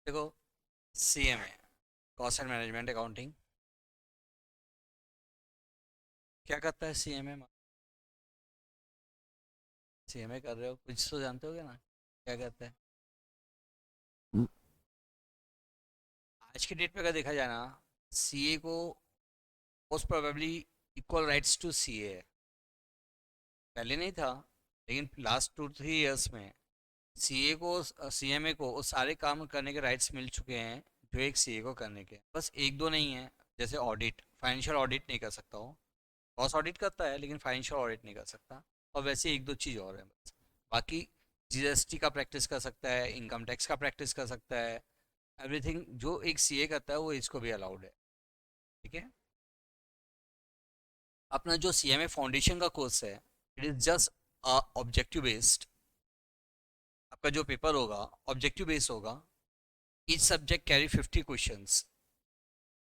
देखो, CMA, cost and management accounting, क्या करता है CMA? CMA कर रहे हो, कुछ तो जानते होगे ना क्या करता है। आज की डेट पे अगर देखा जाए ना, CA को most probably equal rights to CA है। पहले नहीं था, लेकिन लास्ट 2-3 इयर्स में CA को, CMA को वो सारे काम करने के राइट्स मिल चुके हैं जो एक CA को करने के। बस एक दो नहीं है, जैसे ऑडिट, फाइनेंशियल ऑडिट नहीं कर सकता हो। कॉस्ट ऑडिट करता है लेकिन फाइनेंशियल ऑडिट नहीं कर सकता। और वैसे एक दो चीज़ और है बस। बाकी GST का प्रैक्टिस कर सकता है, इनकम टैक्स का प्रैक्टिस कर सकता है। एवरीथिंग जो एक CA करता है वो इसको भी अलाउड है। ठीक है। अपना जो CMA फाउंडेशन का कोर्स है, it is just objective based. आपका जो पेपर होगा ऑब्जेक्टिव बेस्ड होगा। Each subject carry 50 questions,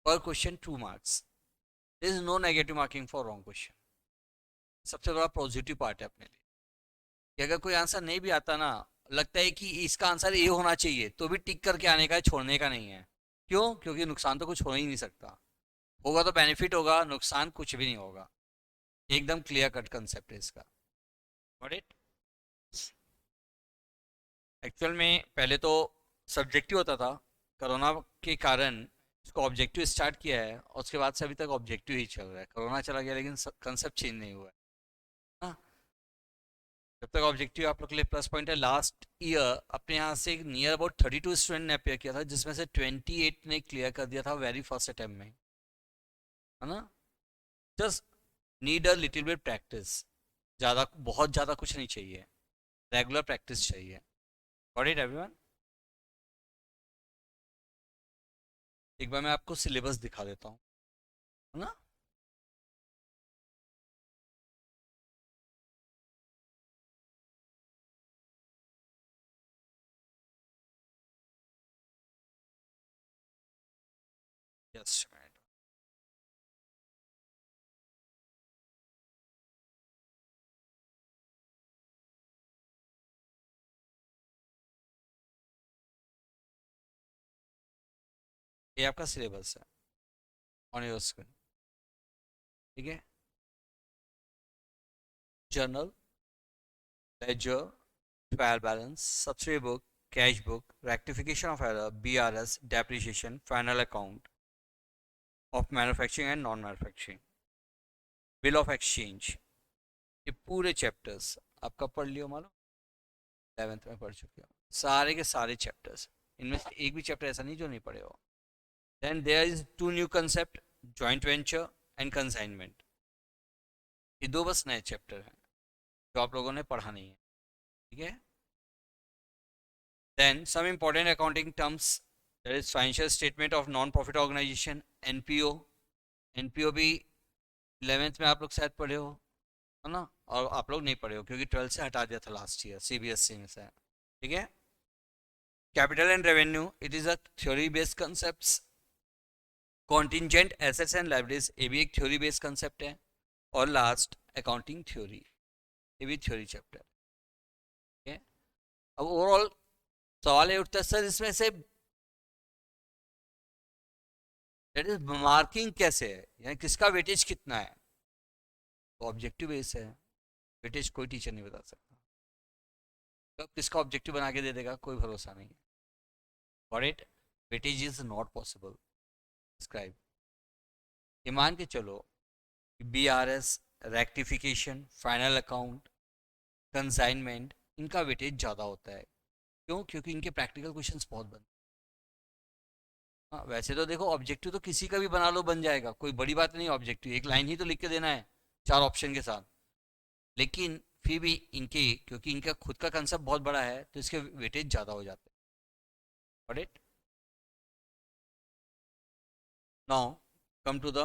per question 2 marks. There is no negative marking for wrong question. सबसे बड़ा पॉजिटिव पार्ट है अपने लिए कि अगर कोई आंसर नहीं भी आता ना, लगता है कि इसका आंसर ये होना चाहिए, तो भी टिक करके आने का है, छोड़ने का नहीं है। क्यों? क्योंकि नुकसान तो कुछ हो ही नहीं सकता। होगा तो बेनिफिट होगा, नुकसान कुछ भी नहीं होगा। एकदम क्लियर कट कंसेप्ट है इसका। Got it. एक्चुअल में पहले तो सब्जेक्टिव होता था। कोरोना के कारण इसको ऑब्जेक्टिव स्टार्ट किया है, और उसके बाद से अभी तक ऑब्जेक्टिव ही चल रहा है। कोरोना चला गया लेकिन कंसेप्ट चेंज नहीं हुआ है। हाँ, जब तक ऑब्जेक्टिव आप लोग के लिए प्लस पॉइंट है। लास्ट ईयर अपने यहाँ से नियर अबाउट 32 स्टूडेंट ने अपेयर किया था, जिसमें से 28 ने क्लियर कर दिया था वेरी फर्स्ट अटेम्प्ट में। है ना। Just need a little bit practice. ज़्यादा, बहुत ज़्यादा कुछ नहीं चाहिए, रेगुलर प्रैक्टिस चाहिए। Got it everyone. एक बार मैं आपको सिलेबस दिखा देता हूँ, है ना। यस, ये आपका सिलेबस है ऑन योर स्क्रीन। ठीक है। Journal, ledger, trial balance, subsidy book, cash book, rectification of error, BRS, depreciation, final account of manufacturing and non manufacturing, bill of exchange. ये पूरे चैप्टर्स आपका पढ़ लियो, मालूम 11th में पढ़ चुके हो सारे के सारे चैप्टर्स। इनमें से एक भी चैप्टर ऐसा नहीं जो नहीं पढ़े हो। Then there is two new concept, joint venture and consignment. ये दो बस नए चैप्टर हैं जो आप लोगों ने पढ़ा नहीं है। ठीक है। Then some important accounting terms, that is financial statement of non-profit organization, NPO। NPO भी 11th में आप लोग शायद पढ़े हो, है ना। और आप लोग नहीं पढ़े हो क्योंकि 12th से हटा दिया था लास्ट ईयर CBSE में से। ठीक है। Capital and revenue, it is a theory based concept. Contingent assets and liabilities, ये भी एक थ्योरी बेस्ड कंसेप्ट है। और लास्ट अकाउंटिंग थ्योरी, ये भी थ्योरी चैप्टर है। अब ओवरऑल सवाल ये उठता है, सर इसमें से दैट इज मार्किंग कैसे है, यानी किसका वेटेज कितना है। तो ऑब्जेक्टिव बेस है, वेटेज कोई टीचर नहीं बता सकता। कब किसका ऑब्जेक्टिव बना के दे देगा कोई भरोसा नहीं है। For it, weightage is not possible scribe. ये मान के चलो कि BRS, rectification, final account, consignment, इनका वेटेज ज़्यादा होता है। क्यों? क्योंकि इनके प्रैक्टिकल क्वेश्चंस बहुत बनते हैं। हाँ, वैसे तो देखो ऑब्जेक्टिव तो किसी का भी बना लो बन जाएगा, कोई बड़ी बात नहीं। ऑब्जेक्टिव एक लाइन ही तो लिख के देना है, 4 ऑप्शन के साथ। लेकिन फिर भी इनके, क्योंकि इनका खुद का कंसेप्ट बहुत बड़ा है तो इसके वेटेज ज़्यादा हो जाते हैं। Got it? Now come to the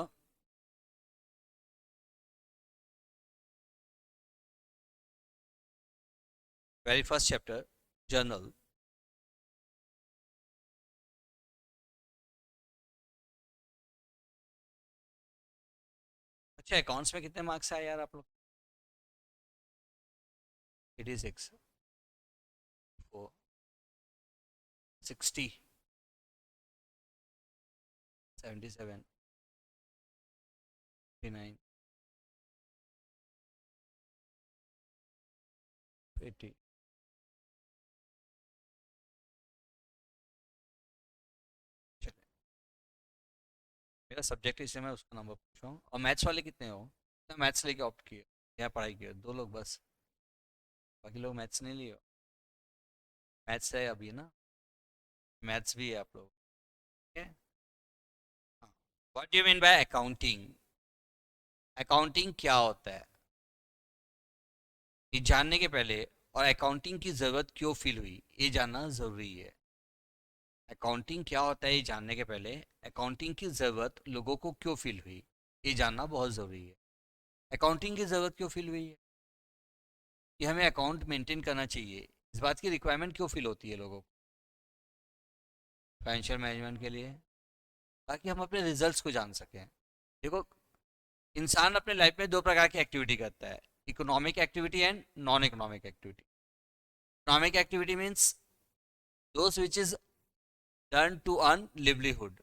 very first chapter, journal। अच्छा, अकाउंट्स में कितने मार्क्स आए यार आप लोग? 86, 4, 60, 77, 59, 80। चलिए, मेरा सब्जेक्ट इसलिए मैं उसका नंबर पूछ रहा हूँ। और मैथ्स वाले कितने हो? मैथ्स लेके ऑप्ट किए या पढ़ाई किए? 2 लोग बस, बाकी लोग मैथ्स नहीं लिए? मैथ्स है अभी ना, मैथ्स भी है आप लोग, ठीक है? What do you mean by accounting? Accounting क्या होता है ये जानने के पहले, और अकाउंटिंग की ज़रूरत क्यों फील हुई ये जानना ज़रूरी है। अकाउंटिंग क्या होता है ये जानने के पहले अकाउंटिंग की ज़रूरत लोगों को क्यों फील हुई ये जानना बहुत ज़रूरी है। अकाउंटिंग की ज़रूरत क्यों फील हुई है कि हमें अकाउंट मेंटेन करना चाहिए, इस बात की रिक्वायरमेंट क्यों फील होती है लोगों को? फाइनेंशियल मैनेजमेंट के लिए, ताकि हम अपने रिजल्ट्स को जान सकें। देखो, इंसान अपने लाइफ में 2 प्रकार की एक्टिविटी करता है, economic activity and non economic activity. Economic activity means those which is done to earn livelihood,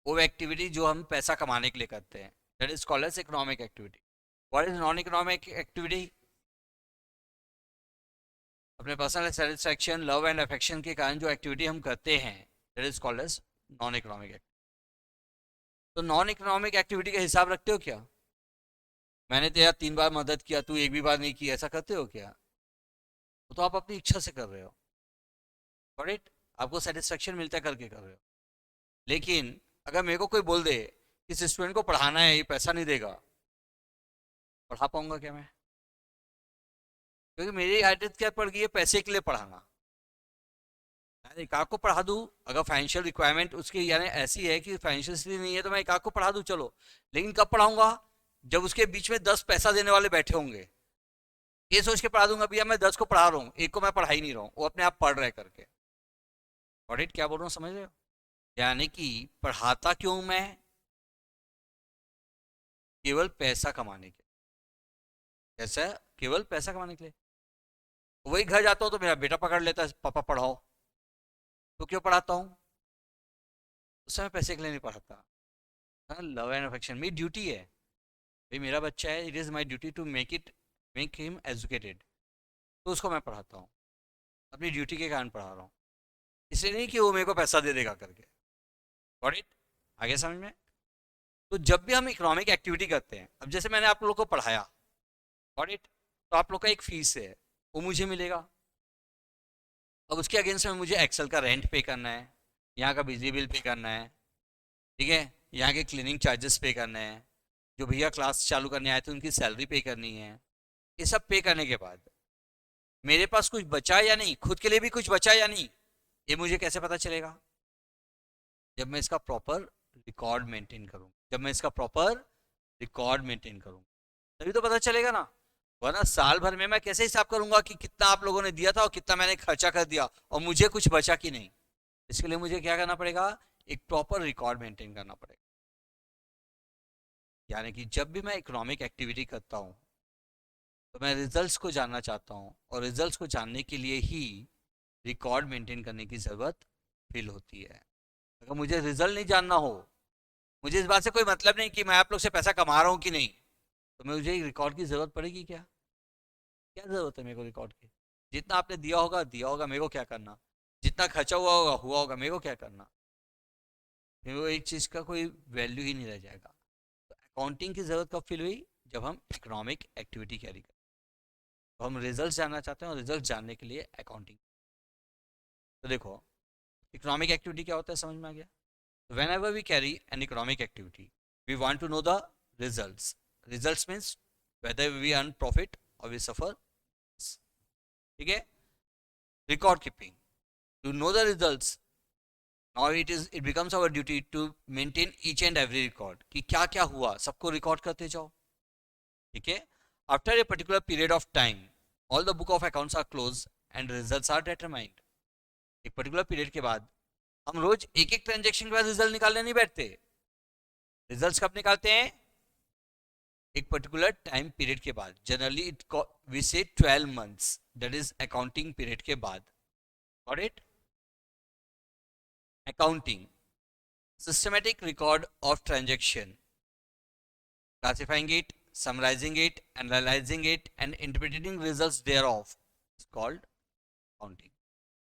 वो एक्टिविटी जो हम पैसा कमाने के लिए करते हैं, that is called as economic activity. What is non economic activity? अपने personal satisfaction, love and affection के कारण जो एक्टिविटी हम करते हैं, that is called as non economic activity. तो नॉन इकोनॉमिक एक्टिविटी का हिसाब रखते हो क्या? मैंने तेरा 3 बार मदद किया, तू एक भी बार नहीं की, ऐसा करते हो क्या? वो तो आप अपनी इच्छा से कर रहे हो, राइट? आपको सेटिस्फेक्शन मिलता है करके कर रहे हो। लेकिन अगर मेरे को कोई बोल दे इस स्टूडेंट को पढ़ाना है, ये पैसा नहीं देगा, पढ़ा पाऊंगा क्या मैं? क्योंकि मेरी आदत क्या पड़ गई है, पैसे के लिए पढ़ाना। मैं एक आध को पढ़ा दूँ, अगर फाइनेंशियल रिक्वायरमेंट उसकी यानी ऐसी है कि फाइनेंशियल स्थिति नहीं है, तो मैं एक आध को पढ़ा दूँ, चलो। लेकिन कब पढ़ाऊंगा? जब उसके बीच में 10 पैसा देने वाले बैठे होंगे, ये सोच के पढ़ा दूंगा भैया मैं 10 को पढ़ा रहा हूँ, एक को मैं पढ़ा ही नहीं रहा हूँ, वो अपने आप पढ़ रहे करके। ऑडिट क्या बोल रहा हूँ, समझ रहे हो? यानी कि पढ़ाता क्यों मैं? केवल पैसा कमाने के लिए। कैसा? केवल पैसा कमाने के लिए। वही घर जाता हूँ तो मेरा बेटा पकड़ लेता है, पापा पढ़ाओ। तो क्यों पढ़ाता हूँ? उस समय पैसे के लिए नहीं पढ़ाता। लव एंड अफेक्शन मेरी ड्यूटी है, भाई मेरा बच्चा है, it is my duty to make him educated. तो उसको मैं पढ़ाता हूँ, अपनी ड्यूटी के कारण पढ़ा रहा हूँ, इसलिए नहीं कि वो मेरे को पैसा दे देगा करके। Got it? आगे समझ में? तो जब भी हम इकोनॉमिक एक्टिविटी करते हैं, अब जैसे मैंने आप लोगों को पढ़ाया, गॉट इट, तो आप लोग का एक फीस है, वो मुझे मिलेगा। अब उसके अगेंस्ट में मुझे एक्सेल का रेंट पे करना है, यहाँ का बिजली बिल पे करना है, ठीक है, यहाँ के क्लीनिंग चार्जेस पे करना है, जो भैया क्लास चालू करने आए थे उनकी सैलरी पे करनी है। ये सब पे करने के बाद मेरे पास कुछ बचा या नहीं, खुद के लिए भी कुछ बचा या नहीं, ये मुझे कैसे पता चलेगा? जब मैं इसका प्रॉपर रिकॉर्ड मेंटेन करूँ, जब मैं इसका प्रॉपर रिकॉर्ड मेंटेन करूँ, तभी तो पता चलेगा ना। वरना साल भर में मैं कैसे हिसाब करूंगा कि कितना आप लोगों ने दिया था और कितना मैंने खर्चा कर दिया और मुझे कुछ बचा कि नहीं? इसके लिए मुझे क्या करना पड़ेगा? एक प्रॉपर रिकॉर्ड मेंटेन करना पड़ेगा। यानी कि जब भी मैं इकोनॉमिक एक्टिविटी करता हूँ तो मैं रिजल्ट्स को जानना चाहता हूँ, और रिजल्ट्स को जानने के लिए ही रिकॉर्ड मेंटेन करने की ज़रूरत फील होती है। अगर मुझे रिजल्ट नहीं जानना हो, मुझे इस बात से कोई मतलब नहीं कि मैं आप लोग से पैसा कमा रहा हूँ कि नहीं, तो मुझे एक रिकॉर्ड की ज़रूरत पड़ेगी क्या? क्या ज़रूरत है मेरे को रिकॉर्ड की? जितना आपने दिया होगा, मेरे को क्या करना? जितना खर्चा हुआ होगा, मेरे को क्या करना? फिर वो एक चीज़ का कोई वैल्यू ही नहीं रह जाएगा। तो अकाउंटिंग की ज़रूरत कब फील हुई? जब हम इकोनॉमिक एक्टिविटी कैरी करें, तो हम रिजल्ट जानना चाहते हैं, और रिजल्ट जानने के लिए अकाउंटिंग। तो देखो, इकोनॉमिक एक्टिविटी क्या होता है, समझ में आ गया? whenever we carry an economic activity, we want to know the results. Results means whether we earn profit or we suffer. ठीक है? Record keeping, to know the results, now it becomes our duty to maintain each and every record कि क्या क्या हुआ सबको record करते जाओ। ठीक है? After a particular period of time, all the book of accounts are closed and results are determined. एक पर्टिकुलर पीरियड के बाद हम रोज एक एक ट्रांजेक्शन के बाद रिजल्ट निकालने नहीं बैठते। रिजल्ट्स कब निकालते हैं? एक पर्टिकुलर टाइम पीरियड के बाद, जनरली इट वी से 12 months, that is accounting period के बाद। Got it? Accounting systematic record of transaction, classifying it, summarizing it, analyzing it, and interpreting results thereof is called accounting.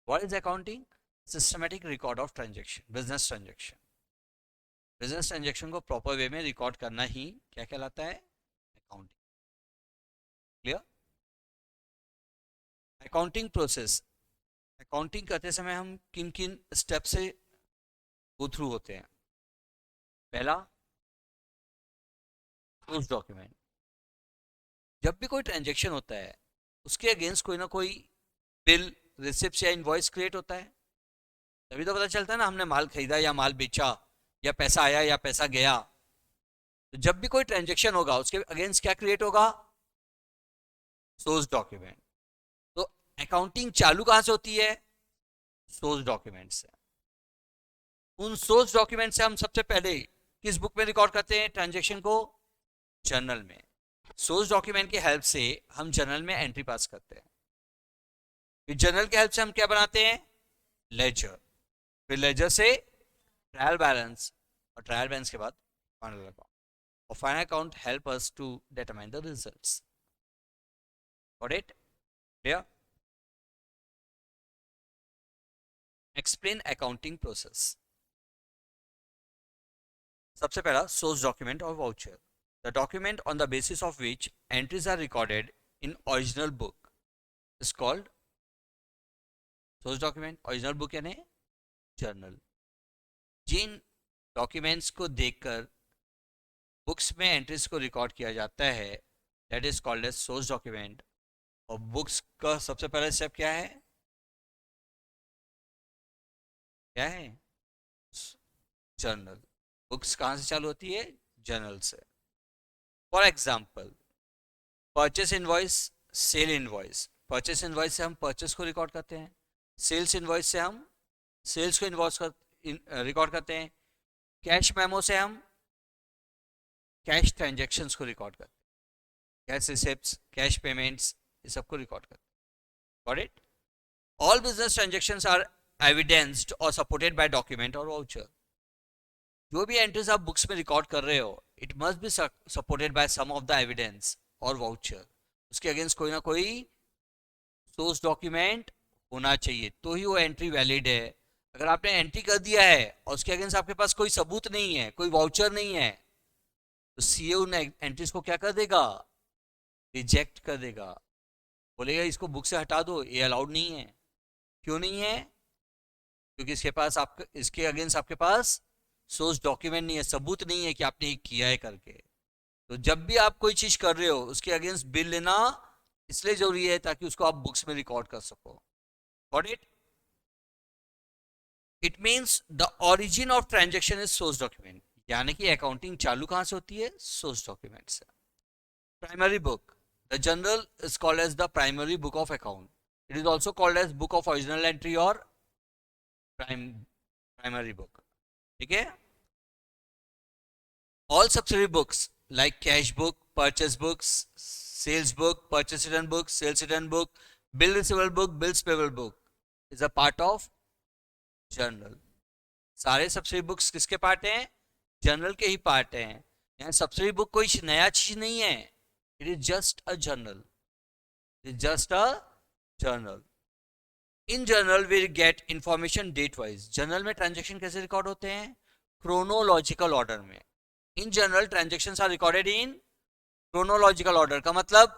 What is accounting? Systematic record of transaction, business transaction. Business transaction को proper way में record करना ही क्या कहलाता है? Accounting. Clear? Accounting process. Accounting करते समय हम किन किन स्टेप से गो थ्रू होते हैं? पहला, सोर्स डॉक्यूमेंट. जब भी कोई ट्रांजेक्शन होता है उसके अगेंस्ट कोई ना कोई बिल, रिसिप्ट या इनवॉइस क्रिएट होता है. तभी तो पता चलता है ना हमने माल खरीदा या माल बेचा, या पैसा आया या पैसा गया. तो जब भी कोई ट्रांजैक्शन होगा उसके अगेंस्ट क्या क्रिएट होगा? Source document. तो अकाउंटिंग चालू कहां से होती है? सोर्स डॉक्यूमेंट से. उन सोर्स डॉक्यूमेंट से हम सबसे पहले किस बुक में रिकॉर्ड करते हैं ट्रांजैक्शन को? जर्नल में. सोर्स डॉक्यूमेंट की हेल्प से हम जर्नल में एंट्री पास करते हैं. फिर जर्नल की हेल्प से हम क्या बनाते हैं? लेजर. फिर लेजर से ट्रायल बैलेंस, और ट्रायल बैलेंस के बाद फाइनल अकाउंट. और final account help us to determine the results. Got it? Clear? Explain accounting process. सबसे पहला, सोर्स डॉक्यूमेंट और voucher. The document on the basis of which entries are recorded in original book is called source document. Original book यानी journal. जिन documents को देखकर books में entries को record किया जाता है that is called as source document. और बुक्स का सबसे पहला स्टेप क्या है? क्या है? जर्नल. बुक्स कहाँ से चालू होती है? जर्नल से. For example, purchase invoice, sale invoice. Purchase invoice से हम परचेस को रिकॉर्ड करते हैं. सेल्स इनवॉइस से हम सेल्स को इनवॉइस रिकॉर्ड करते हैं. कैश मेमो से हम कैश ट्रांजैक्शंस को रिकॉर्ड करते हैं. कैश रिसिप्ट्स, कैश पेमेंट्स, ये सबको रिकॉर्ड करते हैं. Got it? All business transactions are evidenced और सपोर्टेड बाय डॉक्यूमेंट और वाउचर. जो भी एंट्रीज आप बुक्स में रिकॉर्ड कर रहे हो it must be supported by some of the evidence और वाउचर. उसके अगेंस्ट कोई ना कोई सोर्स डॉक्यूमेंट होना चाहिए तो ही वो एंट्री वैलिड है. अगर आपने एंट्री कर दिया है और उसके अगेंस्ट आपके पास कोई सबूत नहीं है, कोई वाउचर नहीं है, तो सीए उन एंट्रीज को क्या कर देगा? रिजेक्ट कर देगा. बोलेगा इसको बुक से हटा दो, ये अलाउड नहीं है. क्यों नहीं है? क्योंकि इसके अगेंस्ट आपके पास सोर्स डॉक्यूमेंट नहीं है, सबूत नहीं है कि आपने ये किया है करके. तो जब भी आप कोई चीज कर रहे हो उसके अगेंस्ट बिल लेना इसलिए जरूरी है ताकि उसको आप बुक्स में रिकॉर्ड कर सको. Got it? It means the origin of transaction is source document. यानी कि अकाउंटिंग चालू कहां से होती है? सोर्स डॉक्यूमेंट से. Primary book. The journal is called as the primary book of account. It is also called as book of original entry और primary book. ठीक है? All subsidiary books like cash book, purchase books, sales book, purchase return book, sales return book, bill receivable book, bills payable book is a part of journal. सारे subsidiary books किसके part हैं? Journal के ही part हैं. यहाँ subsidiary book कोई नया चीज नहीं है. It is just a journal. It is just a journal. In journal we get information date wise. Journal में ट्रांजेक्शन कैसे रिकॉर्ड होते हैं? क्रोनोलॉजिकल ऑर्डर में. In general transactions are recorded in chronological order. का मतलब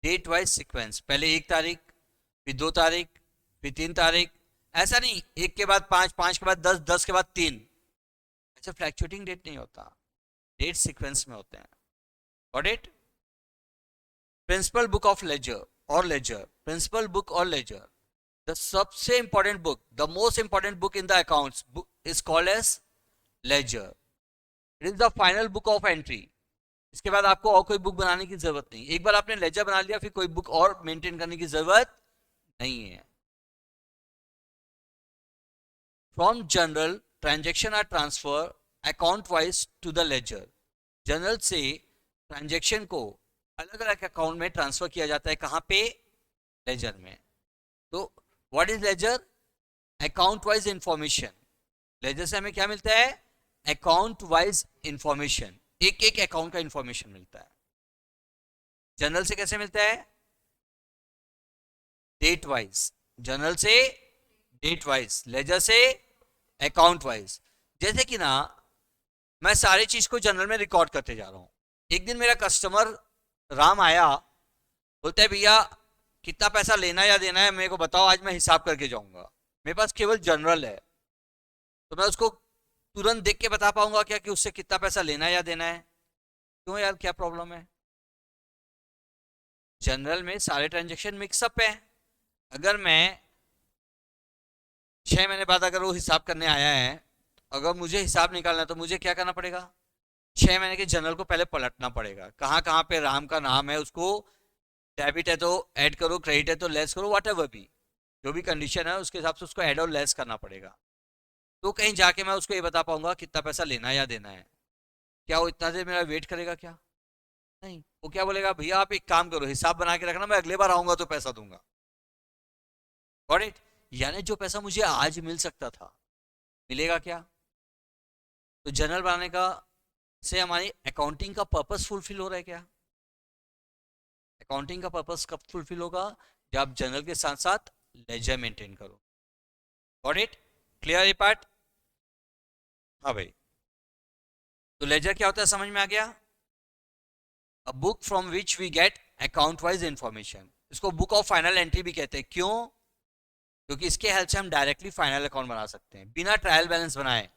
डेट वाइज सीक्वेंस. पहले 1 तारीख, फिर 2 तारीख, फिर 3 तारीख. ऐसा नहीं 1 के बाद 5, 5 के बाद 10, 10 के बाद 3. ऐसा फ्लैक्चुएटिंग डेट नहीं होता. डेट सीक्वेंस में होते हैं. Got it? Principal book of ledger और लेजर. प्रिंसिपल बुक और लेजर, द सबसे important book, the most important book in the accounts is called as ledger. It is the final book of entry. इसके बाद आपको और कोई book बनाने की जरूरत नहीं. एक बार आपने लेजर बना लिया फिर कोई बुक और मेंटेन करने की जरूरत नहीं है. From general transaction are transfer account wise to the ledger. General से ट्रांजेक्शन को अलग अलग अकाउंट में ट्रांसफर किया जाता है. कहां पे? लेजर में. तो what is ledger? Account wise information. Ledger से हमें क्या मिलता है? अकाउंट वाइज इंफॉर्मेशन, एक एक अकाउंट का इंफॉर्मेशन मिलता है। जर्नल से कैसे मिलता है? Date wise. जर्नल से डेट वाइज, लेजर से अकाउंट वाइज। जैसे कि ना, मैं सारी चीज को जर्नल में रिकॉर्ड करते जा रहा हूं। एक दिन मेरा कस्टमर राम आया, बोलता है भैया कितना पैसा लेना या देना है मेरे को बताओ, आज मैं हिसाब करके जाऊंगा। मेरे पास केवल जनरल है, तो मैं उसको तुरंत देख के बता पाऊंगा क्या कि उससे कितना पैसा लेना है या देना है? क्यों यार, क्या प्रॉब्लम है? जनरल में सारे ट्रांजेक्शन मिक्सअप है। अगर मैं 6 महीने बाद अगर वो हिसाब करने आया है, अगर मुझे हिसाब निकालना है तो मुझे क्या करना पड़ेगा? 6 महीने के जनरल को पहले पलटना पड़ेगा, कहाँ कहाँ पे राम का नाम है, उसको डेबिट है तो ऐड करो, क्रेडिट है तो लेस करो, वट एवर भी जो भी कंडीशन है उसके हिसाब से उसको ऐड और लेस करना पड़ेगा। तो कहीं जाके मैं उसको ये बता पाऊंगा कितना पैसा लेना है या देना है। क्या वो इतना देर मेरा वेट करेगा क्या? नहीं। वो क्या बोलेगा, भैया आप एक काम करो, हिसाब बना के रखना, मैं अगले बार आऊंगा तो पैसा दूंगा। Got it? यानी जो पैसा मुझे आज मिल सकता था, मिलेगा क्या? तो जनरल बनाने का से हमारी अकाउंटिंग का पर्पस फुलफिल हो रहा है क्या? अकाउंटिंग का पर्पस कब फुलफिल होगा? जब आप जनरल के साथ साथ लेजर मेंटेन करो। Got it? क्लियर ये पार्ट? हाँ भाई। तो लेजर क्या होता है, समझ में आ गया? A book from which we get account wise information. इसको बुक ऑफ फाइनल एंट्री भी कहते हैं। क्यों? क्योंकि इसके हेल्प से हम डायरेक्टली फाइनल अकाउंट बना सकते हैं बिना ट्रायल बैलेंस बनाए।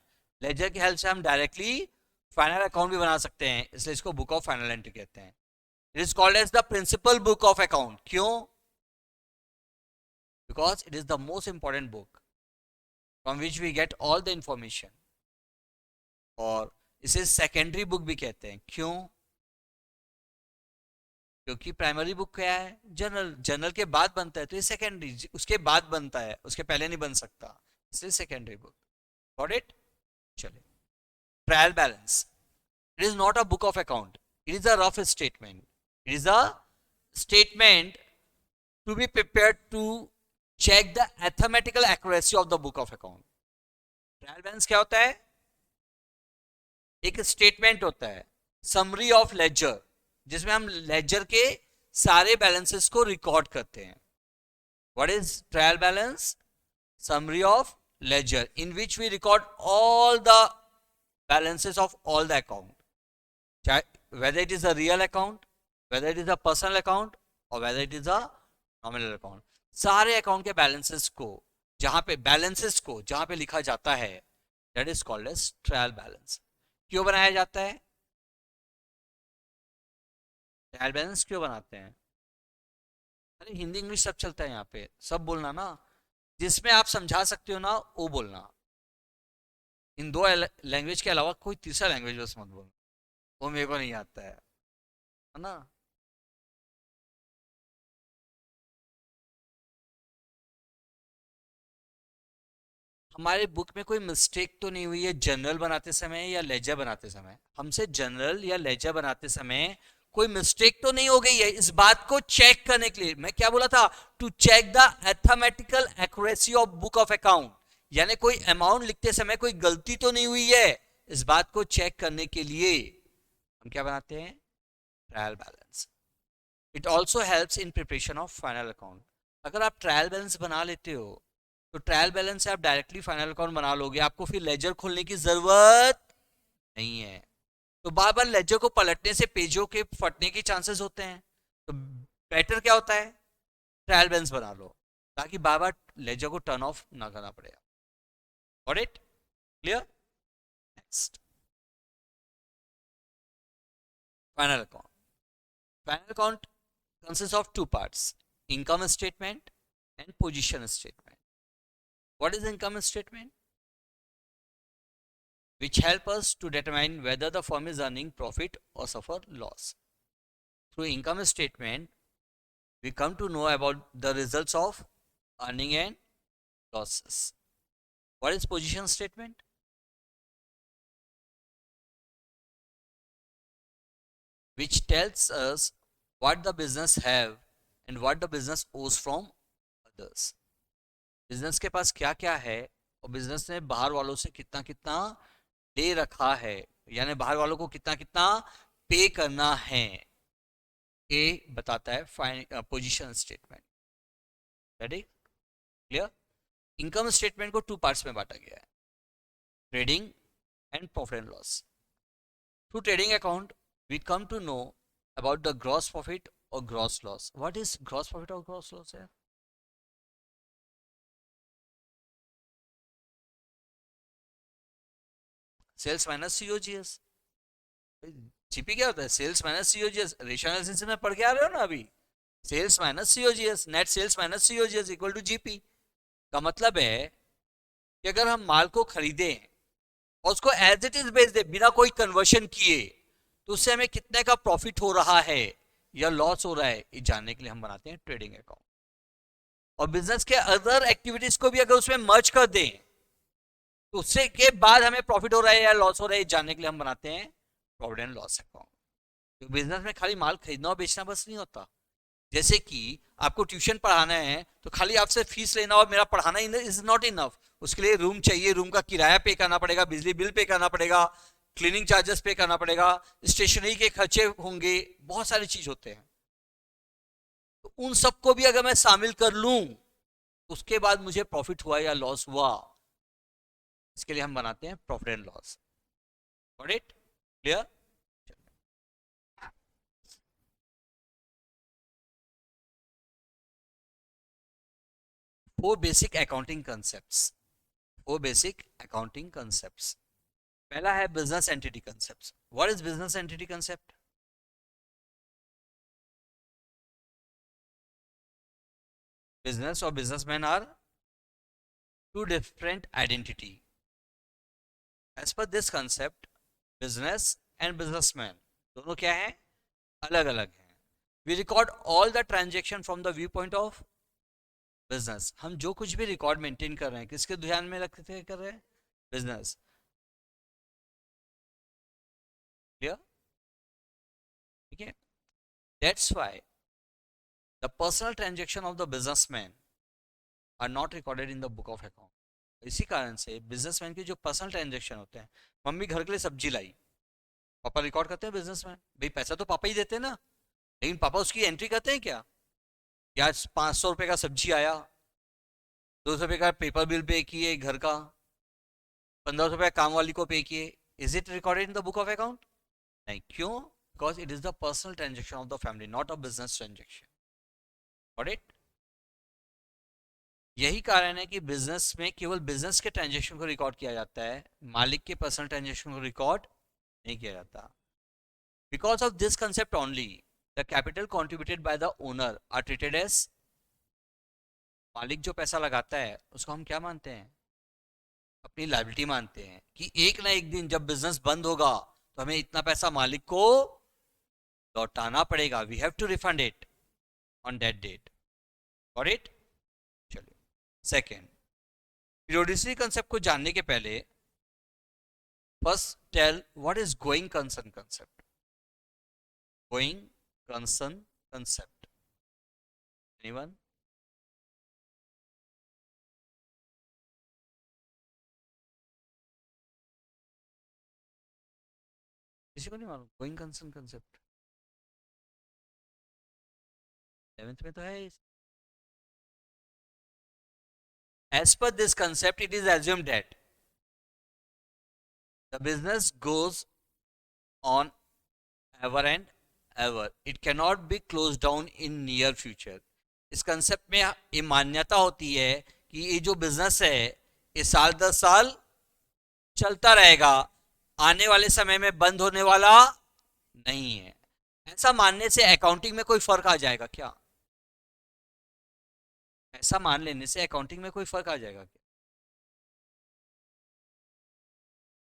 लेजर की हेल्प से हम डायरेक्टली फाइनल अकाउंट भी बना सकते हैं, इसलिए इसको बुक ऑफ फाइनल एंट्री कहते हैं। It is called as the principal book of account. क्यों? Because it is the most important book from which we get all the information. और इसे सेकेंडरी बुक भी कहते हैं। क्यों? क्योंकि प्राइमरी बुक क्या है? जनरल। जनरल के बाद बनता है तो ये सेकेंडरी उसके बाद बनता है, उसके पहले नहीं बन सकता, इसलिए सेकेंडरी बुक। Got it? चलिए, trial balance. It is not a book of account, it is a rough statement. It is a statement to be prepared to check the arithmetical accuracy of the book of account. Trial balance क्या होता है? एक statement होता है, summary of laser, जिसमें हम laser के सारे बैलेंसेस को रिकॉर्ड करते हैं। What is trial balance? Summary of ledger in which we record all the balances of all the account, whether it is a real account, whether it is a personal account or whether it is a nominal account। सारे account के balances को जहां पे लिखा जाता है, that is called as trial balance. क्यों बनाया जाता है? ट्रायल बैलेंस क्यों बनाते हैं? अरे हिंदी इंग्लिश सब चलता है यहाँ पे, सब बोलना ना, जिसमें आप समझा सकते हो ना वो बोलना। इन दो लैंग्वेज के अलावा कोई तीसरा लैंग्वेज बस मत बोलना, वो मेरे को नहीं आता है ना। हमारे बुक में कोई मिस्टेक तो नहीं हुई है जनरल बनाते समय या लेजर बनाते समय? हमसे जनरल या लेजर बनाते समय कोई मिस्टेक तो नहीं हो गई है? इस बात को चेक करने के लिए मैं क्या बोला था, to check the arithmetical accuracy of book of account. यानी कोई अमाउंट लिखते समय कोई गलती तो नहीं हुई है, इस बात को चेक करने के लिए हम क्या बनाते हैं? Trial balance. It also helps in preparation of final account. अगर आप ट्रायल बैलेंस बना लेते हो तो ट्रायल बैलेंस से आप डायरेक्टली फाइनल अकाउंट बना लोगे, आपको फिर लेजर खोलने की जरूरत नहीं है। तो बार बार लेजर को पलटने से पेजों के फटने के चांसेस होते हैं, तो बेटर क्या होता है? ट्रायल बैलेंस बना लो, ताकि बार बार लेजर को टर्न ऑफ ना करना पड़ेगा। Got it? Clear? Next, final account. Final account consists of two parts: income statement and position statement. What is income statement? Which help us to determine whether the firm is earning profit or suffer loss. Through income statement, we come to know about the results of earning and losses. What is position statement? Which tells us what the business have and what the business owes from others. Business के पास क्या क्या है और business ने बाहर वालों से कितना कितना दे रखा है, यानी बाहर वालों को कितना कितना पे करना है, ये बताता है position statement. Ready, clear? Income statement को टू पार्ट्स में बांटा गया है, trading and profit and loss. Through trading account we come to know about the gross profit और gross loss. What is gross profit और ग्रॉस लॉस है? Sales minus COGS. GP क्या होता है? Sales minus COGS. Ratio analysis में पढ़ के आ रहे हो ना अभी, sales minus COGS, net sales minus COGS equal to GP. का मतलब है कि अगर हम माल को खरीदें और उसको एज इट इज बेच दे बिना कोई कन्वर्शन किए, तो उससे हमें कितने का प्रॉफिट हो रहा है या लॉस हो रहा है, ये जानने के लिए हम बनाते हैं ट्रेडिंग अकाउंट। और बिजनेस के अदर एक्टिविटीज को भी अगर उसमें मर्ज कर दें, तो उससे के बाद हमें प्रॉफिट हो रहा है या लॉस हो रहा है जानने के लिए हम बनाते हैं प्रॉफिट एंड लॉस अकाउंट। तो बिजनेस में खाली माल खरीदना और बेचना बस नहीं होता। जैसे कि आपको ट्यूशन पढ़ाना है तो खाली आपसे फीस लेना और मेरा पढ़ाना इज नॉट इनफ। उसके लिए रूम चाहिए, रूम का किराया पे करना पड़ेगा, बिजली बिल पे करना पड़ेगा, क्लीनिंग चार्जेस पे करना पड़ेगा, स्टेशनरी के खर्चे होंगे, बहुत सारी चीज होते हैं। तो उन सबको भी अगर मैं शामिल कर लूं, उसके बाद मुझे प्रॉफिट हुआ या लॉस हुआ, इसके लिए हम बनाते हैं profit and loss. Got it? Clear? Four basic accounting concepts. Four basic accounting concepts. पहला है business entity concept. What is business entity concept? Business और businessman are two different identity. As per this concept, business and businessman दोनों क्या है? अलग अलग हैं। We record all the transaction from the view point of business. हम जो कुछ भी रिकॉर्ड मेंटेन कर रहे हैं किसके ध्यान में रखते थे कर रहे हैं? बिजनेस। क्लियर? ठीक है। That's why the personal transaction of the businessman are not recorded in the book of account. इसी कारण से बिजनेसमैन के जो पर्सनल ट्रांजेक्शन होते हैं, मम्मी घर के लिए सब्जी लाई, पापा रिकॉर्ड करते हैं बिजनेसमैन, भाई पैसा तो पापा ही देते हैं ना, लेकिन पापा उसकी एंट्री करते हैं क्या? या 500 रुपए का सब्जी आया, 200 रुपए का पेपर बिल पे किए घर का, 1500 रुपए काम वाली को पे किए, is it recorded in the book of account? नहीं। क्यों? Because it is the personal transaction of the family, not a business transaction. Got it? यही कारण है कि बिजनेस में केवल बिजनेस के ट्रांजेक्शन को रिकॉर्ड किया जाता है, मालिक के पर्सनल ट्रांजेक्शन को रिकॉर्ड नहीं किया जाता। Because of this concept only the capital contributed by the owner are treated as, मालिक जो पैसा लगाता है उसको हम क्या मानते हैं? अपनी लायबिलिटी मानते हैं कि एक ना एक दिन जब बिजनेस बंद होगा तो हमें इतना पैसा मालिक को लौटाना पड़ेगा, we have to refund it on that date. Got it? चलिए, सेकेंड, पीरियोडिसिटी कंसेप्ट को जानने के पहले first tell what is going concern concept. Going concern concept, anyone? किसी को नहीं मालूम गोइंग कंसर्न कंसेप्ट? 11th में तो है। As per this concept, it is assumed that the business goes on ever and ever. It cannot be closed down in near future. इस concept में ये मान्यता होती है कि ये जो बिजनेस है ये साल दर साल चलता रहेगा, आने वाले समय में बंद होने वाला नहीं है। ऐसा मानने से अकाउंटिंग में कोई फर्क आ जाएगा क्या? ऐसा मान लेने से अकाउंटिंग में कोई फर्क आ जाएगा क्या?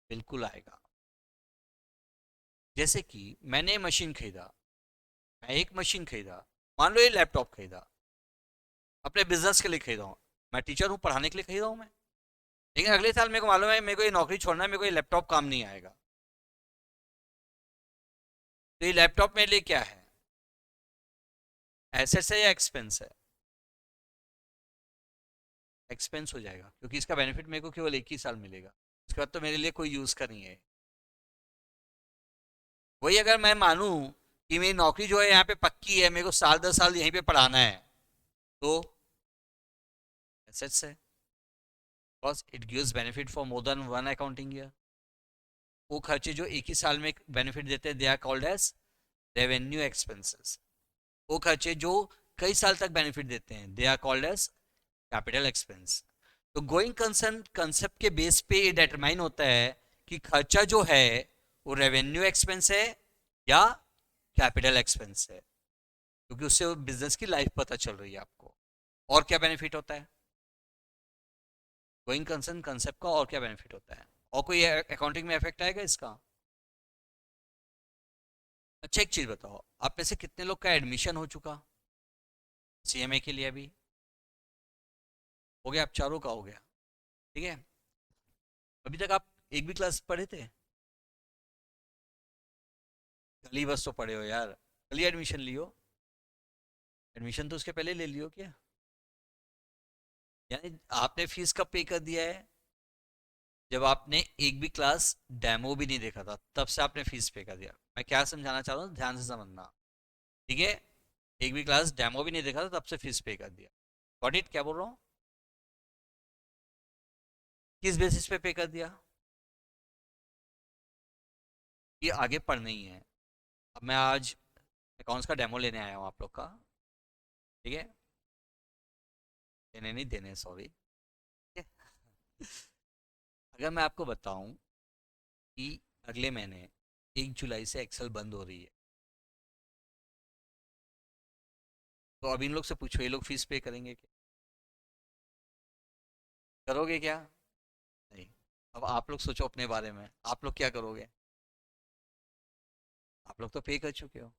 बिल्कुल आएगा। जैसे कि मैंने मशीन खरीदा, मैं एक मशीन खरीदा, मान लो ये लैपटॉप खरीदा, अपने बिजनेस के लिए खरीदा हूँ, मैं टीचर हूँ, पढ़ाने के लिए खरीदा हूँ मैं, लेकिन अगले साल मेरे को मालूम है मेरे को ये नौकरी छोड़ना है, मेरे को ये लैपटॉप काम नहीं आएगा, तो ये लैपटॉप मेरे लिए क्या है? एसेट्स है या एक्सपेंस है? एक्सपेंस हो जाएगा, क्योंकि इसका बेनिफिट मेरे को केवल एक ही साल मिलेगा, उसके बाद तो मेरे लिए कोई यूज का नहीं है। वही अगर मैं मानूं कि मेरी नौकरी जो है यहाँ पे पक्की है, मेरे को साल 10 साल यहीं पे पढ़ाना है, तो एसेट्स है, because it gives benefit for more than one accounting year. वो खर्चे जो एक ही साल में बेनिफिट देते हैं, they are called as revenue expenses. वो खर्चे जो कई साल तक बेनिफिट देते हैं, they are called as capital expense. तो गोइंग कंसर्न कंसेप्ट के बेस पे ये डिटरमाइन होता है कि खर्चा जो है वो रेवेन्यू एक्सपेंस है या कैपिटल एक्सपेंस है, क्योंकि उससे बिजनेस की लाइफ पता चल रही है आपको। और क्या बेनिफिट होता है गोइंग कंसर्न कंसेप्ट का, और क्या बेनिफिट होता है, और कोई अकाउंटिंग में इफेक्ट आएगा इसका? अच्छा एक चीज बताओ, आप में से कितने लोग का एडमिशन हो चुका सीएमए के लिए? अभी हो गया, आप चारों का हो गया, ठीक है। अभी तक आप एक भी क्लास पढ़े थे? कल ही बस तो पढ़े हो यार, कल ही एडमिशन लियो। एडमिशन तो उसके पहले ले लियो क्या? यानी आपने फीस कब पे कर दिया है? जब आपने एक भी क्लास डेमो भी नहीं देखा था, तब से आपने फीस पे कर दिया। मैं क्या समझाना चाह रहा हूँ, ध्यान से समझना, ठीक है। एक भी क्लास डेमो भी नहीं देखा था, तब से फीस पे कर दिया। Got it? क्या बोल रहा हूँ? किस बेसिस पे कर दिया? ये आगे पढ़ना ही है। अब मैं आज अकाउंट्स का डेमो लेने आया हूँ आप लोग का, ठीक है। लेने नहीं देने, सॉरी। अगर मैं आपको बताऊं कि अगले महीने 1 जुलाई से एक्सेल बंद हो रही है, तो अब इन लोग से पूछो, ये लोग फीस पे करेंगे क्या? करोगे क्या? नहीं। अब आप लोग सोचो अपने बारे में, आप लोग क्या करोगे? आप लोग तो पे कर चुके हो,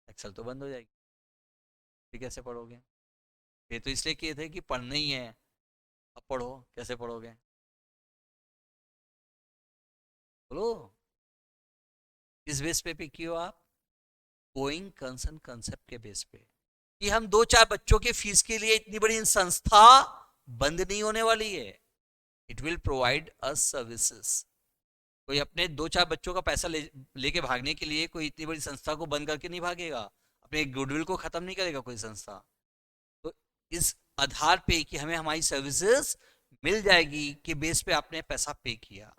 एक्सेल तो बंद हो जाएगी, फिर कैसे पढ़ोगे? ये तो इसलिए किए थे कि पढ़ना ही है, अब पढ़ो, कैसे पढ़ोगे? बोलो। किस बेस पे किए हो आप? गोइंग कंसर्न कंसेप्ट के बेस पे, कि हम 2-4 बच्चों के फीस के लिए इतनी बड़ी संस्था बंद नहीं होने वाली है। It will provide us services. कोई अपने 2-4 बच्चों का पैसा लेके भागने के लिए कोई इतनी बड़ी संस्था को बंद करके नहीं भागेगा, अपने गुडविल को खत्म नहीं करेगा कोई संस्था। तो इस आधार पे कि हमें हमारी सर्विसेज मिल जाएगी कि बेस पे आपने पैसा पे किया।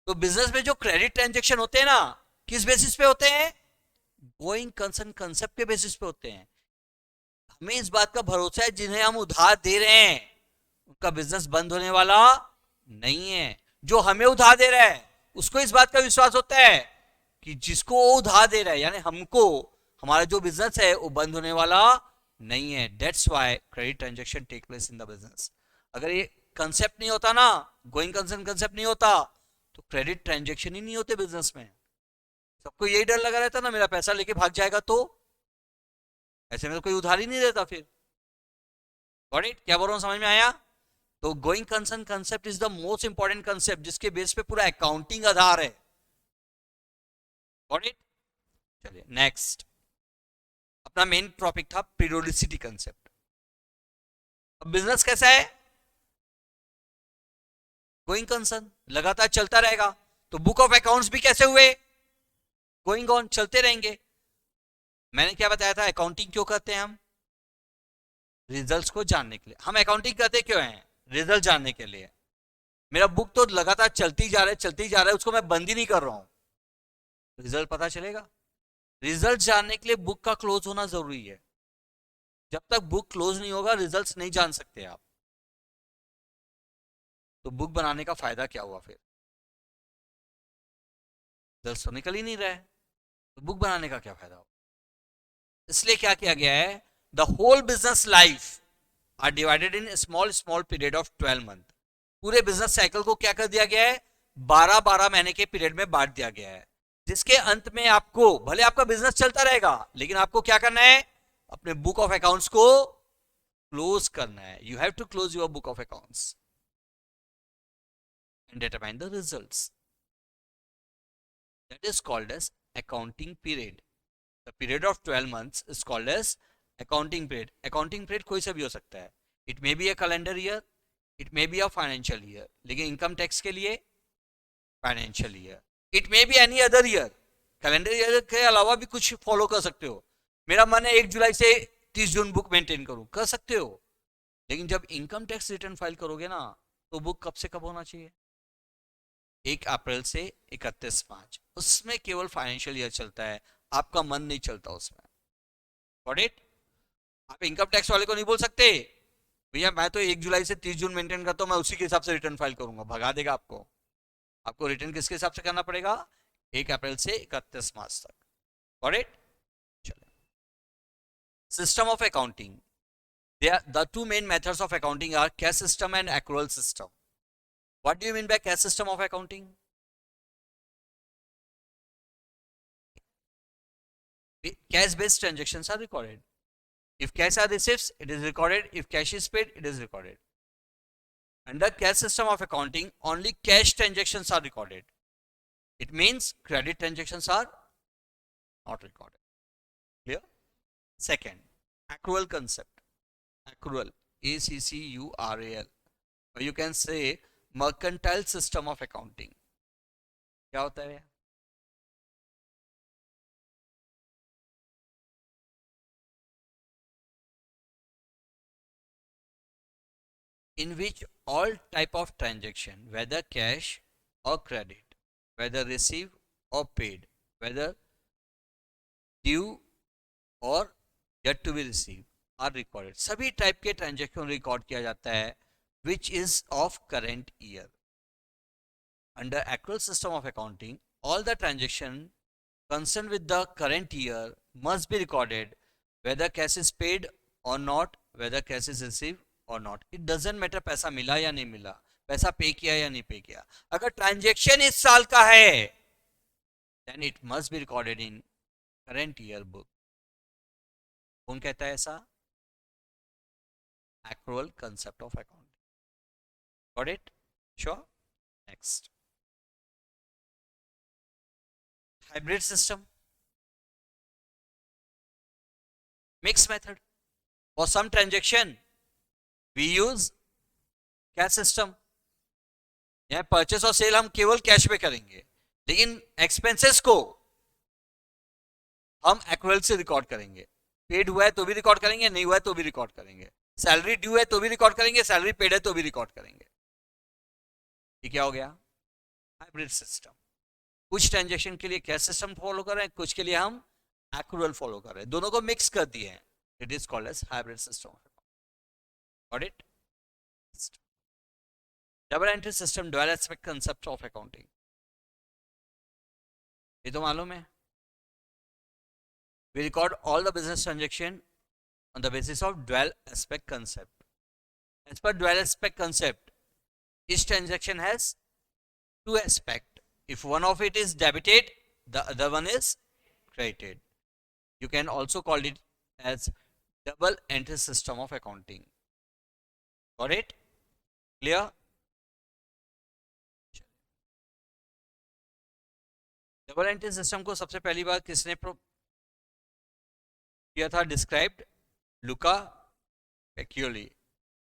तो बिजनेस में जो क्रेडिट ट्रांजेक्शन होते हैं ना, किस बेसिस पे होते हैं? गोइंग कंसर्न कंसेप्ट के बेसिस पे होते हैं। हमें इस बात का भरोसा है जिन्हें हम उधार दे रहे हैं उनका बिजनेस बंद होने वाला नहीं है। जो हमें उधार दे रहा है उसको इस बात का विश्वास होता है कि जिसको वो उधार दे रहा है यानी हमको, हमारा जो बिजनेस है वो बंद होने वाला नहीं है। That's why credit transaction take place in the business. अगर ये कंसेप्ट नहीं होता ना, गोइंग कंसर्न कंसेप्ट नहीं होता, तो क्रेडिट ट्रांजैक्शन ही नहीं होते बिजनेस में। सबको यही डर लगा रहता ना, मेरा पैसा लेके भाग जाएगा, तो ऐसे में तो कोई उधार ही नहीं देता फिर। Got it? क्या बोल रहा हूँ, समझ में आया? तो going concern concept is the most important concept जिसके बेस पे पूरा अकाउंटिंग आधार है। Got it? चलिए नेक्स्ट, अपना मेन टॉपिक था पीरियोडिसिटी कंसेप्ट। अब बिजनेस कैसा है? गोइंग कंसर्न, लगातार चलता रहेगा। तो बुक ऑफ अकाउंट्स भी कैसे हुए? गोइंग ऑन, चलते रहेंगे। मैंने क्या बताया था, अकाउंटिंग क्यों करते हैं हम? रिजल्ट्स को जानने के लिए। हम अकाउंटिंग करते क्यों हैं? रिजल्ट जानने के लिए। मेरा बुक तो लगातार चलती जा रहा है, चलती जा रहा है, उसको मैं बंद ही नहीं कर रहा हूं, रिजल्ट पता चलेगा। रिजल्ट जानने के लिए बुक का क्लोज होना जरूरी है। जब तक बुक क्लोज नहीं होगा रिजल्ट्स नहीं जान सकते आप। तो बुक बनाने का फायदा क्या हुआ फिर? रिजल्ट तो निकल ही नहीं रहा है, तो बुक बनाने का क्या फायदा हुआ? इसलिए क्या किया गया है, the whole business life are divided in small small period of 12 month. पूरे बिजनेस साइकिल को क्या कर दिया गया है, 12-12 महीने के पीरियड में बांट दिया गया है, जिसके अंत में आपको, भले आपका बिजनेस चलता रहेगा लेकिन आपको क्या करना है, अपने बुक ऑफ अकाउंट्स को क्लोज करना है। You have to close your book of accounts and determine the results. That is called as accounting period. The period of 12 months is called as accounting period. Accounting period कोई सा भी हो सकता है, it may be a calendar year, it may be a financial year, लेकिन income tax के लिए financial year, it may be any other year, calendar year के अलावा भी कुछ फॉलो कर सकते हो। मेरा मन है 1 जुलाई से 30 जून बुक मेंटेन करूं, कर सकते हो, लेकिन जब इनकम टैक्स रिटर्न फाइल करोगे ना, तो बुक कब से कब होना चाहिए? 1 अप्रैल से 31 मार्च, उसमें केवल फाइनेंशियल ईयर चलता है, आपका मन नहीं चलता उसमें। Got it? आप इनकम टैक्स वाले को नहीं बोल सकते भैया मैं तो 1 जुलाई से 30 जून मेंटेन करता हूं, मैं उसी के हिसाब से रिटर्न फाइल करूंगा, भगा देगा आपको। आपको रिटर्न किसके हिसाब से करना पड़ेगा? 1 अप्रैल से 31 मार्च तक। Got it? चलो, system of accounting, the two main methods of accounting are cash system and accrual system. What do you mean by cash system of accounting? Cash based transactions are recorded. If cash are receipts, it is recorded. If cash is paid, it is recorded. Under cash system of accounting, only cash transactions are recorded. It means credit transactions are not recorded. Clear? Second, accrual concept. Accrual, ACCURAL, or you can say mercantile system of accounting. क्या होता है? In which all type of transaction, whether cash or credit, whether received or paid, whether due or yet to be received, are recorded. सभी type के transaction record किया जाता है which is of current year. Under accrual system of accounting, all the transaction concerned with the current year must be recorded, whether cash is paid or not, whether cash is received or not. It doesn't matter पैसा मिला या नहीं मिला, पैसा पे किया या नहीं पे किया, अगर ट्रांजेक्शन इस साल का है then it must be recorded in current year book. कौन कहता है ऐसा? Accrual concept of accounting. Got it? Sure. Next, hybrid system, mixed method. For some transaction we use cash system, या परचेस और सेल हम केवल कैश पे करेंगे, लेकिन एक्सपेंसेस को हम एक्रूअल से रिकॉर्ड करेंगे। पेड हुआ है तो भी रिकॉर्ड करेंगे, नहीं हुआ है तो भी रिकॉर्ड करेंगे, सैलरी ड्यू है तो भी रिकॉर्ड करेंगे, सैलरी पेड है तो भी रिकॉर्ड करेंगे। ये क्या हो गया? Hybrid system. कुछ ट्रांजेक्शन के लिए कैश सिस्टम फॉलो कर रहे हैं, कुछ के लिए हम एक्रूअल फॉलो कर रहे हैं, दोनों को मिक्स कर दिए हैं। It is called as hybrid system. Got it? Double entry system, dual aspect concept of accounting, ये तो मालूम है। We record all the business transaction on the basis of dual aspect concept. As per dual aspect concept, each transaction has two aspects. If one of it is debited, the other one is credited. You can also call it as double entry system of accounting. Got it? Clear? Double entry system को सबसे पहली बार किसने किया था? Described लुका पैक्यूली,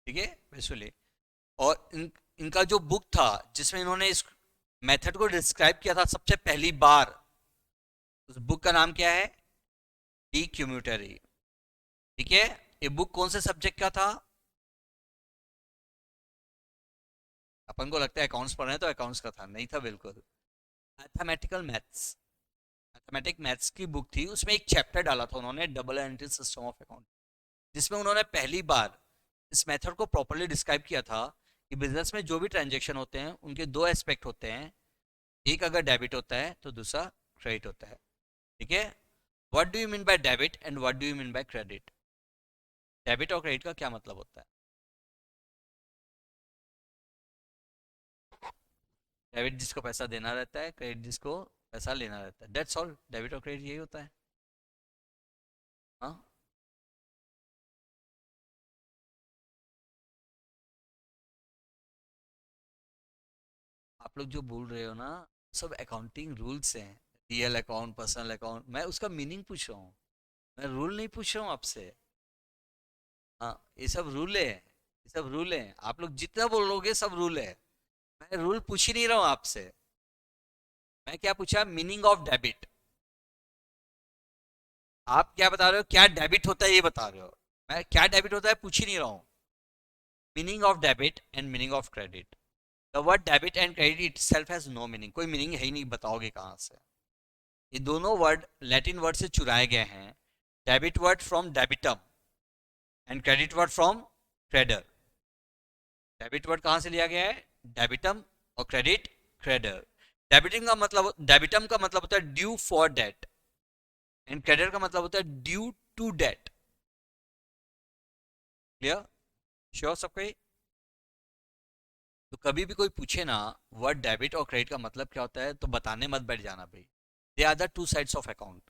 ठीक है, वैसुली। और इनका जो बुक था जिसमें इन्होंने इस मेथड को डिस्क्राइब किया था सबसे पहली बार, उस बुक का नाम क्या है? डी क्यूम्यूटरी, ठीक है। ये बुक कौन से सब्जेक्ट का था? अपन को लगता है अकाउंट्स पढ़ रहे हैं तो अकाउंट्स का था, नहीं था बिल्कुल। मैथमेटिकल मैथ्स, मैथमेटिक मैथ्स की बुक थी, उसमें एक चैप्टर डाला था उन्होंने, double entry system of account, जिसमें उन्होंने पहली बार इस मेथड को प्रॉपर्ली डिस्क्राइब किया था कि बिजनेस में जो भी ट्रांजेक्शन होते हैं उनके दो एस्पेक्ट होते हैं, एक अगर डेबिट होता है तो दूसरा क्रेडिट होता है, ठीक है। What do you mean by debit and what do you mean by credit? Debit और क्रेडिट का क्या मतलब होता है? डेबिट जिसको पैसा देना रहता है, क्रेडिट जिसको पैसा लेना रहता है, दैट्स ऑल। डेबिट और क्रेडिट यही होता है। हाँ, आप लोग जो बोल रहे हो ना, सब अकाउंटिंग रूल्स हैं, रियल अकाउंट, पर्सनल अकाउंट, मैं उसका मीनिंग पूछ रहा हूँ, मैं रूल नहीं पूछ रहा हूँ आपसे। हाँ, ये सब रूल है, ये सब रूल है, आप लोग जितना बोलोगे सब रूल है। मैं रूल पूछ ही नहीं रहा हूं आपसे। मैं क्या पूछा, मीनिंग ऑफ डेबिट। आप क्या बता रहे हो, क्या डेबिट होता है ये बता रहे हो। मैं क्या डेबिट होता है पूछ ही नहीं रहा हूँ। Meaning of debit and meaning of credit. The word debit and credit itself has no meaning, कोई मीनिंग है ही नहीं, बताओगे कहाँ से। ये दोनों वर्ड लैटिन वर्ड से चुराए गए हैं। Debit word from debitum and credit word from credere. Debit word कहाँ से लिया गया है, डेबिटम, और क्रेडिट क्रेडर। डेबिटम का मतलब होता है due for date, and creditor का मतलब होता है due to date. Clear, sure सबको। तो कभी भी कोई पूछे ना वर्ड डेबिट और क्रेडिट का मतलब क्या होता है, तो बताने मत बैठ जाना भाई। They are the two sides of account.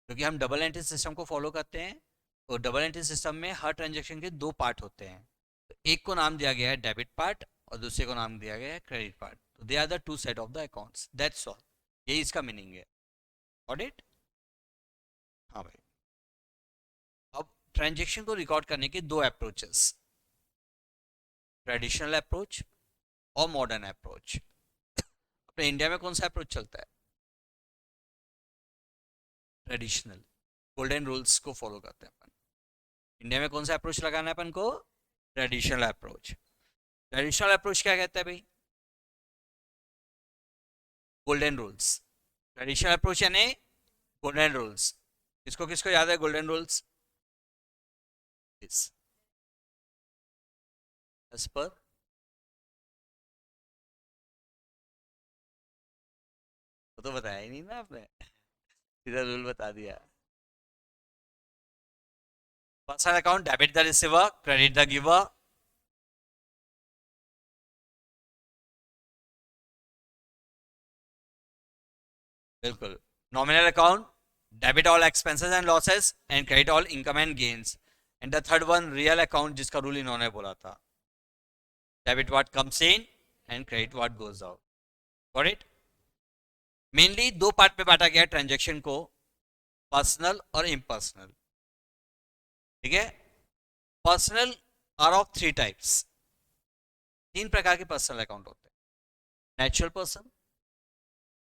क्योंकि हम डबल एंट्री सिस्टम को फॉलो करते हैं, और डबल एंट्री सिस्टम में हर ट्रांजेक्शन के दो पार्ट होते हैं। तो एक को नाम दिया गया है डेबिट पार्ट, और दूसरे को नाम दिया गया है क्रेडिट पार्ट। तो they are the two side of the accounts, that's all. यही इसका मीनिंग है। ऑडिट, हाँ भाई। अब ट्रांजेक्शन को रिकॉर्ड करने के दो अप्रोचेस, ट्रेडिशनल अप्रोच और मॉडर्न अप्रोच। अपने इंडिया में कौन सा अप्रोच चलता है, ट्रेडिशनल। गोल्डन रूल्स को फॉलो करते हैं अपन। इंडिया में कौन सा अप्रोच लगाना है अपन को, ट्रेडिशनल अप्रोच। ट्रेडिशनल अप्रोच क्या कहता है भाई, गोल्डन रूल्स। ट्रेडिशनल अप्रोच यानी गोल्डन रूल्स। किसको किसको याद है गोल्डन रूल्स, एज पर, वो तो बताया ही नहीं ना आपने, सीधा रूल बता दिया। Personal account, debit the receiver, credit the giver. बिल्कुल। Nominal account, debit all expenses and losses and credit all income and gains. And the third one real account, जिसका रूल इन्होंने बोला था, debit what comes in and credit what goes out. Got it. Mainly दो part में बांटा गया transaction को, personal और इम्पर्सनल। ठीक है। Personal are of three types. तीन प्रकार के पर्सनल अकाउंट होते हैं, नेचुरल पर्सन,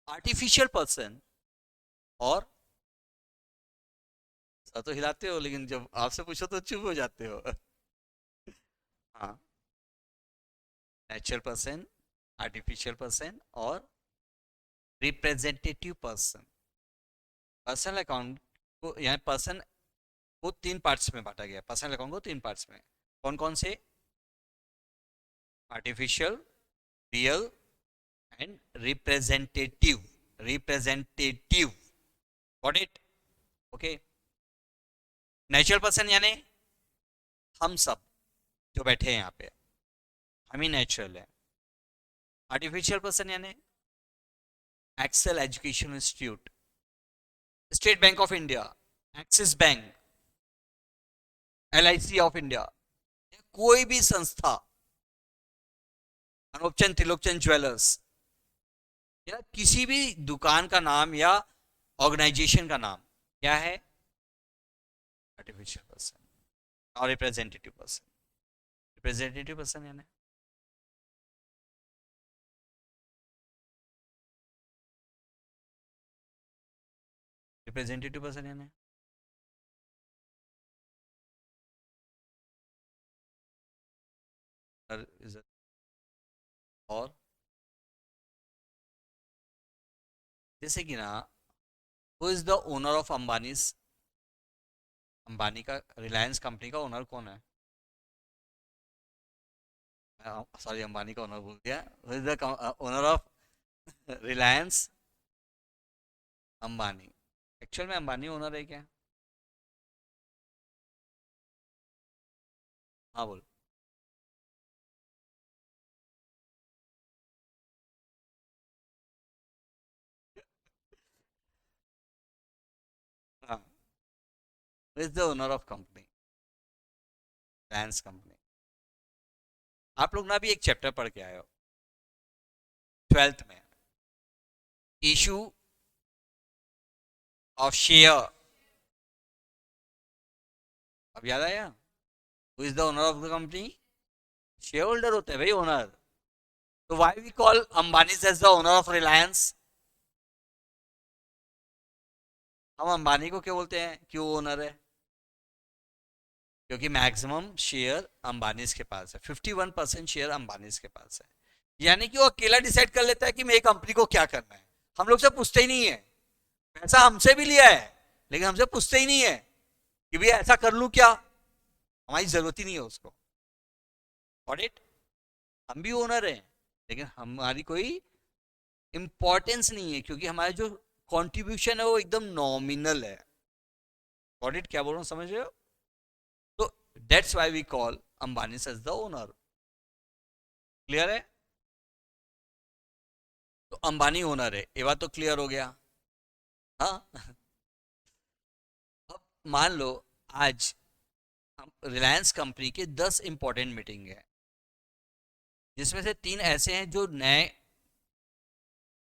आर्टिफिशियल पर्सन, और सर तो हिलाते हो लेकिन जब आपसे पूछो तो चुप हो जाते हो। हाँ, नेचुरल पर्सन, आर्टिफिशियल पर्सन और रिप्रेजेंटेटिव पर्सन। पर्सनल अकाउंट को, यहाँ पर्सन को तीन पार्ट्स में बांटा गया, पर्सनल अकाउंट को तीन पार्ट्स में। कौन कौन से, artificial, real and representative. Representative, got it. Okay. Natural person यानी हम सब जो बैठे हैं यहाँ पे, हम ही नेचुरल है। आर्टिफिशियल पर्सन यानी Excel education institute, state bank of India, axis bank, LIC of India, कोई भी संस्था, अनूपचंद त्रिलोकचंद ज्वेलर्स, या किसी भी दुकान का नाम या ऑर्गेनाइजेशन का नाम, क्या है, आर्टिफिशियल पर्सन और रिप्रेजेंटेटिव पर्सन। रिप्रेजेंटेटिव पर्सन यानी रिप्रेजेंटेटिव पर्सन यानी और जैसे कि ना, who is the owner of Ambani. Ambani का, रिलायंस कंपनी का ओनर कौन है, सॉरी अंबानी का ओनर बोल दिया। Who is the owner of Reliance, Ambani. Actual में अंबानी ओनर है क्या, हाँ बोल। हाँ, is the owner of company, Reliance company. आप लोग ना भी एक चैप्टर पढ़ के आए हो 12th में, इशू ऑफ शेयर। अब याद आया, who is the owner of the company? Share holder होते हैं भाई ओनर. तो why we call Ambani as the owner of Reliance? हम अंबानी को क्या बोलते हैं क्यों ओनर है? क्योंकि मैक्सिमम शेयर अंबानी के पास है, 51% शेयर अंबानी के पास है. यानी कि वो अकेला डिसाइड कर लेता है कि मेरी कंपनी को क्या करना है. हम लोग से पूछते ही नहीं है. पैसा हमसे भी लिया है लेकिन हमसे पूछते ही नहीं है कि भैया ऐसा कर लूं क्या. हमारी जरूरत ही नहीं है उसको. ऑडिट. हम भी ओनर हैं लेकिन हमारी कोई इंपॉर्टेंस नहीं है क्योंकि हमारा जो कंट्रीब्यूशन है वो एकदम नॉमिनल है. ऑडिट क्या बोल रहा हूँ समझ रहे हो? तो that's why we call Ambani as the owner. Clear है? तो अंबानी ओनर है, ये बात तो क्लियर हो गया. हाँ. अब मान लो आज रिलायंस कंपनी के 10 इंपॉर्टेंट मीटिंग है जिसमें से 3 ऐसे हैं जो नए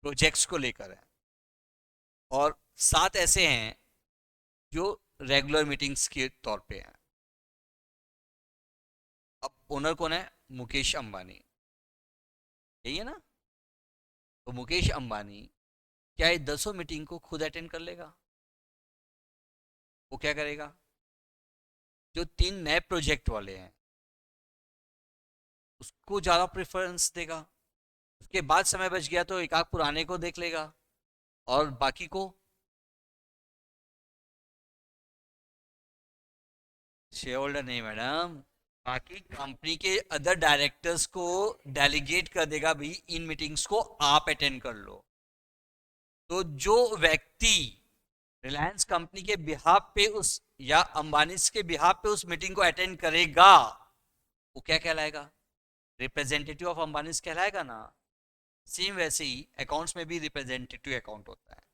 प्रोजेक्ट्स को लेकर है और 7 ऐसे हैं जो रेगुलर मीटिंग्स के तौर पे हैं. अब ओनर कौन है? मुकेश अंबानी. यही है ना? तो मुकेश अंबानी क्या ये 10 मीटिंग को खुद अटेंड कर लेगा? वो क्या करेगा? जो 3 नए प्रोजेक्ट वाले हैं उसको ज्यादा प्रेफरेंस देगा. उसके बाद समय बच गया तो एक आध पुराने को देख लेगा और बाकी को शेयर होल्डर नहीं मैडम, बाकी कंपनी के अदर डायरेक्टर्स को डेलीगेट कर देगा भी इन मीटिंग्स को आप अटेंड कर लो. तो जो व्यक्ति रिलायंस कंपनी के बिहाफ पे उस या अंबानी के बिहाफ पे उस मीटिंग को अटेंड करेगा वो क्या कहलाएगा? रिप्रेजेंटेटिव ऑफ अंबानी कहलाएगा ना. सेम वैसे ही अकाउंट्स में भी रिप्रेजेंटेटिव अकाउंट होता है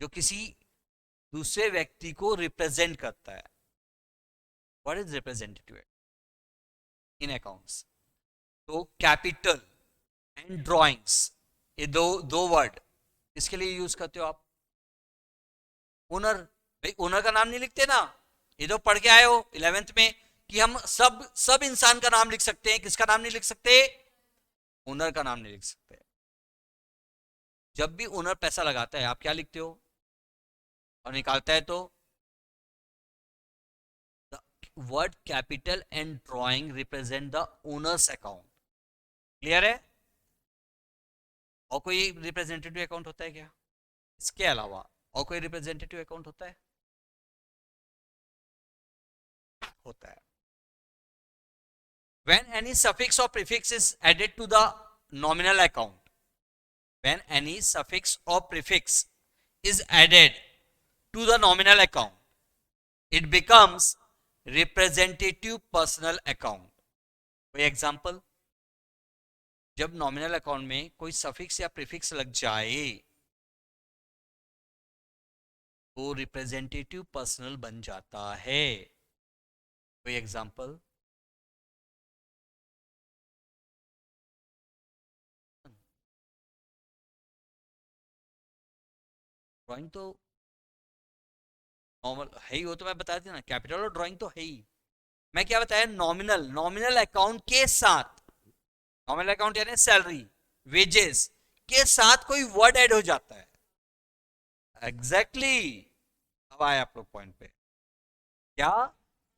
जो किसी दूसरे व्यक्ति को रिप्रेजेंट करता है. What is representative in accounts? तो कैपिटल एंड ड्राइंग्स, ये दो वर्ड इसके लिए यूज करते हो आप. ओनर, भाई ओनर का नाम नहीं लिखते ना. ये तो पढ़ के आए हो 11th में कि हम सब इंसान का नाम लिख सकते हैं. किसका नाम नहीं लिख सकते? ओनर का नाम नहीं लिख सकते. जब भी ओनर पैसा लगाता है आप क्या लिखते हो? और निकालता है तो word capital and drawing represent the owners account. Clear है? और कोई रिप्रेजेंटेटिव अकाउंट होता है क्या इसके अलावा? और कोई रिप्रेजेंटेटिव अकाउंट होता है? होता है. When any suffix or prefix is added to the nominal account, when any suffix or prefix is added to the nominal account, it becomes representative personal account. कोई एग्जांपल? जब नॉमिनल अकाउंट में कोई suffix या prefix लग जाए तो representative personal बन जाता है. कोई एग्जांपल? ड्राइंग तो नॉर्मल है ही, वो तो मैं बता दी ना. कैपिटल और ड्राइंग तो है ही. मैं क्या बताया? नॉमिनल. नॉमिनल अकाउंट के साथ, नॉमिनल अकाउंट यानी सैलरी वेजेस के साथ कोई वर्ड ऐड हो जाता है. एग्जैक्टली अब आए आप लोग पॉइंट पे. क्या?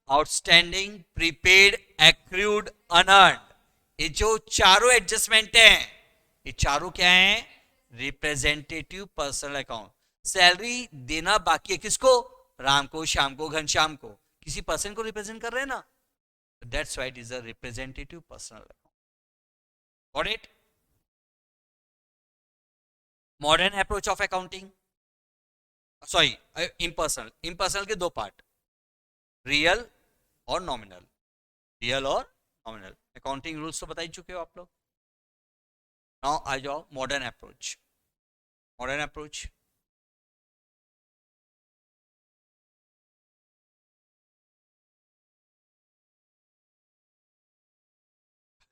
आउटस्टैंडिंग, प्रीपेड, एक्रूड, अनअर्न्ड, ये जो चारों एडजस्टमेंट हैं ये चारों क्या हैं? Representative personal account. सैलरी देना बाकी है किसको? राम को, श्याम को, घनश्याम को. किसी पर्सन को रिप्रेजेंट कर रहे हैं ना. That's why it is a representative personal account. Got it? Modern approach of accounting, sorry impersonal. Impersonal के 2 पार्ट, रियल और नॉमिनल. रियल और नॉमिनल. अकाउंटिंग रूल्स तो बता ही चुके हो आप लोग. नाउ आ जाओ मॉडर्न अप्रोच. मॉडर्न अप्रोच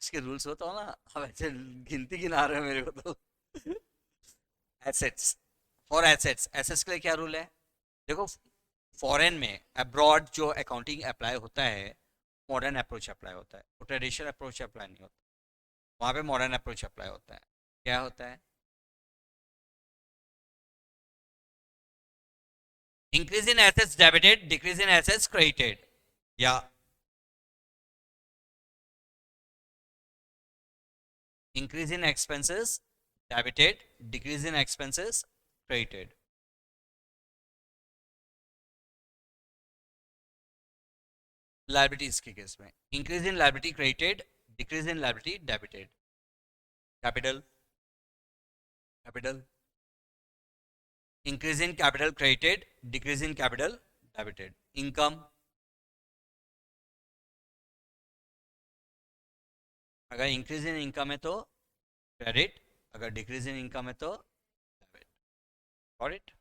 इसके रूल्स बताओ ना. अब ऐसे गिनती गिना रहे हो मेरे को तो. एसेट्स, फॉर एसेट्स, एसेट्स के लिए क्या रूल है? देखो फॉरेन में, अब्रॉड जो अकाउंटिंग अप्लाई होता है मॉडर्न अप्रोच अप्लाई होता है, वो ट्रेडिशनल अप्रोच अप्लाई नहीं होता, वहाँ पे मॉडर्न अप्रोच अप्लाई होता है। क्या होता है? Increase in assets debited, decrease in assets credited, या increase in expenses debited, decrease in expenses credited. Liabilities के केस में increase in liability credited, decrease in liability debited. Capital, capital, increase in capital credited, decrease in capital debited. Income, अगर increase in income है तो credit, अगर decrease in income है तो debit. Got it?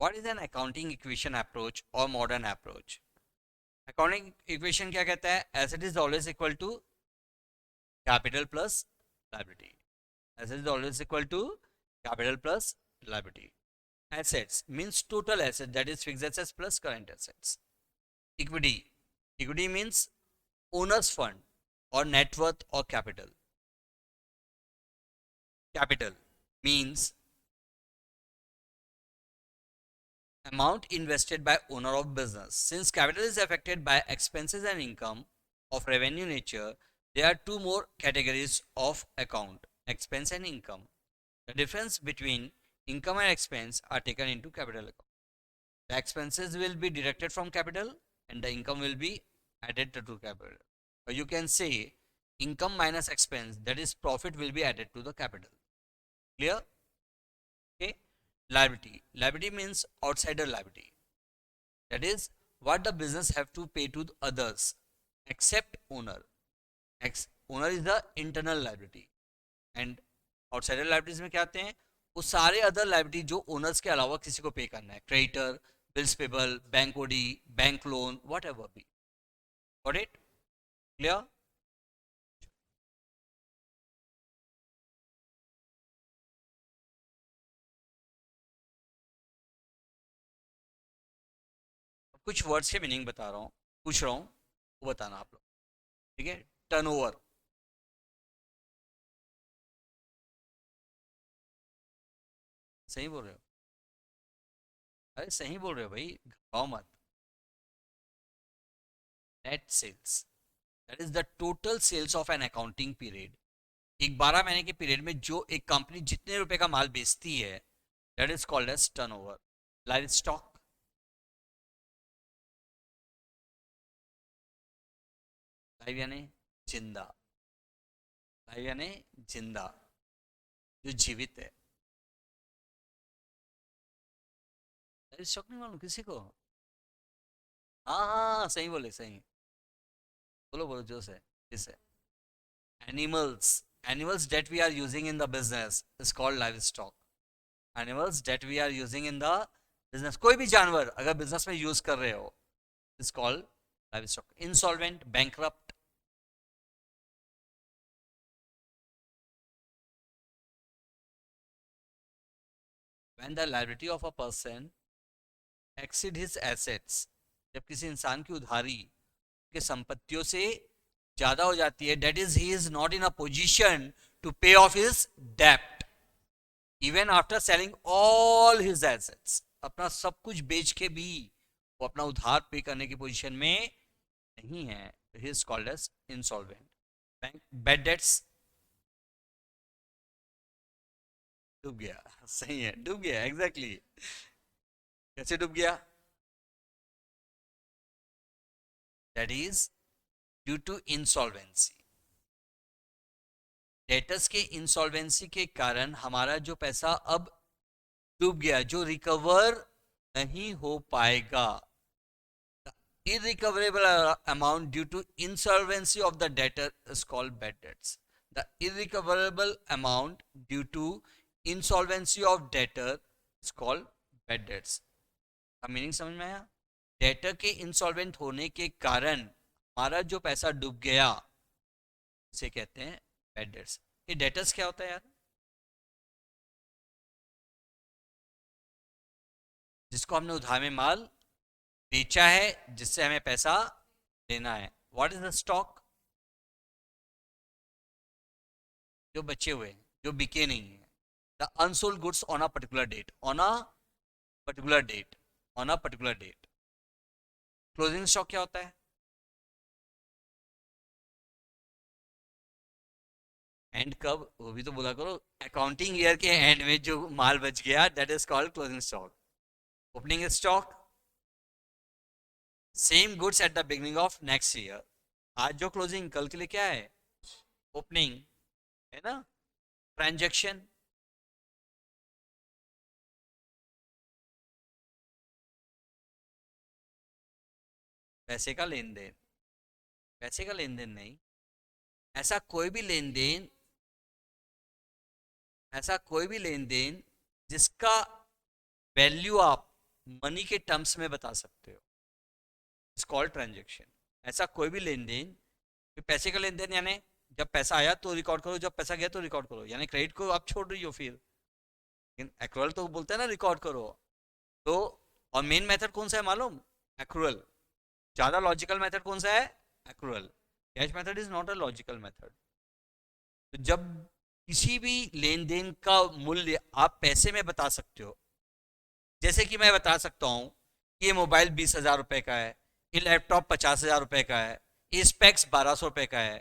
What is an accounting equation approach or modern approach? Accounting equation क्या कहता है? Asset is always equal to capital plus liability. Asset is always equal to capital plus liability. Assets means total asset, that is fixed assets plus current assets. Equity, equity means owner's fund or net worth or capital. Capital means amount invested by owner of business. Since capital is affected by expenses and income of revenue nature, there are two more categories of account: expense and income. The difference between income and expense are taken into capital account. The expenses will be deducted from capital and the income will be added to capital. Or you can say income minus expense, that is profit, will be added to the capital. Clear? Okay. Liability. Liability means outsider liability. That is what the business have to pay to others except owner. Owner is the internal liability. And outsider liabilities में क्या आते हैं? वो सारे other liability जो owners के अलावा किसी को पे करना है, creditor, bills payable, bank OD, bank loan, whatever be. Got it? Clear? कुछ वर्ड्स के मीनिंग बता रहा हूँ, पूछ रहा हूँ, वो बताना आप लोग. ठीक है? टर्नओवर, सही बोल रहे हो? अरे सही बोल रहे हो भाई, घबराओ मत. Net sales, that is the total sales of an accounting period. एक 12 महीने के पीरियड में जो एक कंपनी जितने रुपए का माल बेचती है, that is called as turnover. Live stock, live यानी जिंदा, लाइव यानी जिंदा, जो जीवित है. लाइव स्टॉक नहीं मालूम किसी को? हाँ हाँ हाँ, सही बोले, सही बोलो, बोलो जो से किस है. Animals, animals that we are using in the business is called livestock. Animals that we are using in the business, कोई भी जानवर अगर बिजनेस में यूज कर रहे हो, is called livestock. Insolvent, bankrupt, when the liability of a person exceed his assets, जब किसी इंसान की उधारी के संपत्तियों से ज्यादा हो जाती है, that is he is not in a position to pay off his debt even after selling all his assets. अपना सब कुछ बेच के भी वो अपना उधार पे करने की पोजीशन में नहीं है, he is called as insolvent. Bank bad debts, डूब गया. सही है, डूब गया, एग्जैक्टली exactly. कैसे डूब गया? That is due to insolvency. Debtors के इंसॉल्वेंसी के कारण हमारा जो पैसा अब डूब गया, जो रिकवर नहीं हो पाएगा. irrecoverable amount due to insolvency of the debtor is called bad debts. The irrecoverable amount due to insolvency of debtor is called bad debts. अब मीनिंग समझ में आया? डेटर के इंसॉल्वेंट होने के कारण हमारा जो पैसा डूब गया उसे कहते हैं बैड डेट्स। ये डेटर्स क्या होता है यार? जिसको हमने उधार में माल बेचा है, जिससे हमें पैसा लेना है। What is the stock? जो बचे हुए हैं, जो बिके नहीं है। The unsold goods on a particular date, on a particular date, on a particular date. Closing stock क्या होता है? एंड कब, वो भी तो बोला करो। अकाउंटिंग ईयर के एंड में जो माल बच गया, that is called closing stock. Opening stock, same goods at the beginning of next year. आज जो क्लोजिंग, कल के लिए क्या है? ओपनिंग, है ना? ट्रांजेक्शन, पैसे का लेन देन। पैसे का लेन देन नहीं, ऐसा कोई भी लेन देन, ऐसा कोई भी लेन देन जिसका वैल्यू आप मनी के टर्म्स में बता सकते हो, इट्स कॉल्ड ट्रांजेक्शन। ऐसा कोई भी लेन देन, पैसे का लेन देन यानी जब पैसा आया तो रिकॉर्ड करो, जब पैसा गया तो रिकॉर्ड करो, यानी क्रेडिट को आप छोड़ रही हो फिर। लेकिन एक्रूअल तो बोलते हैं ना रिकॉर्ड करो। तो और मेन मेथड कौन सा है मालूम? एक्रूअल। ज्यादा लॉजिकल मेथड कौन सा है? Accrual. Cash method is not a logical method. तो जब किसी भी लेन देन का मूल्य आप पैसे में बता सकते हो, जैसे कि मैं बता सकता हूँ ये मोबाइल 20,000 रुपए का है, ये लैपटॉप 50,000 रुपए का है, ये स्पेक्स 1200 रुपए का है,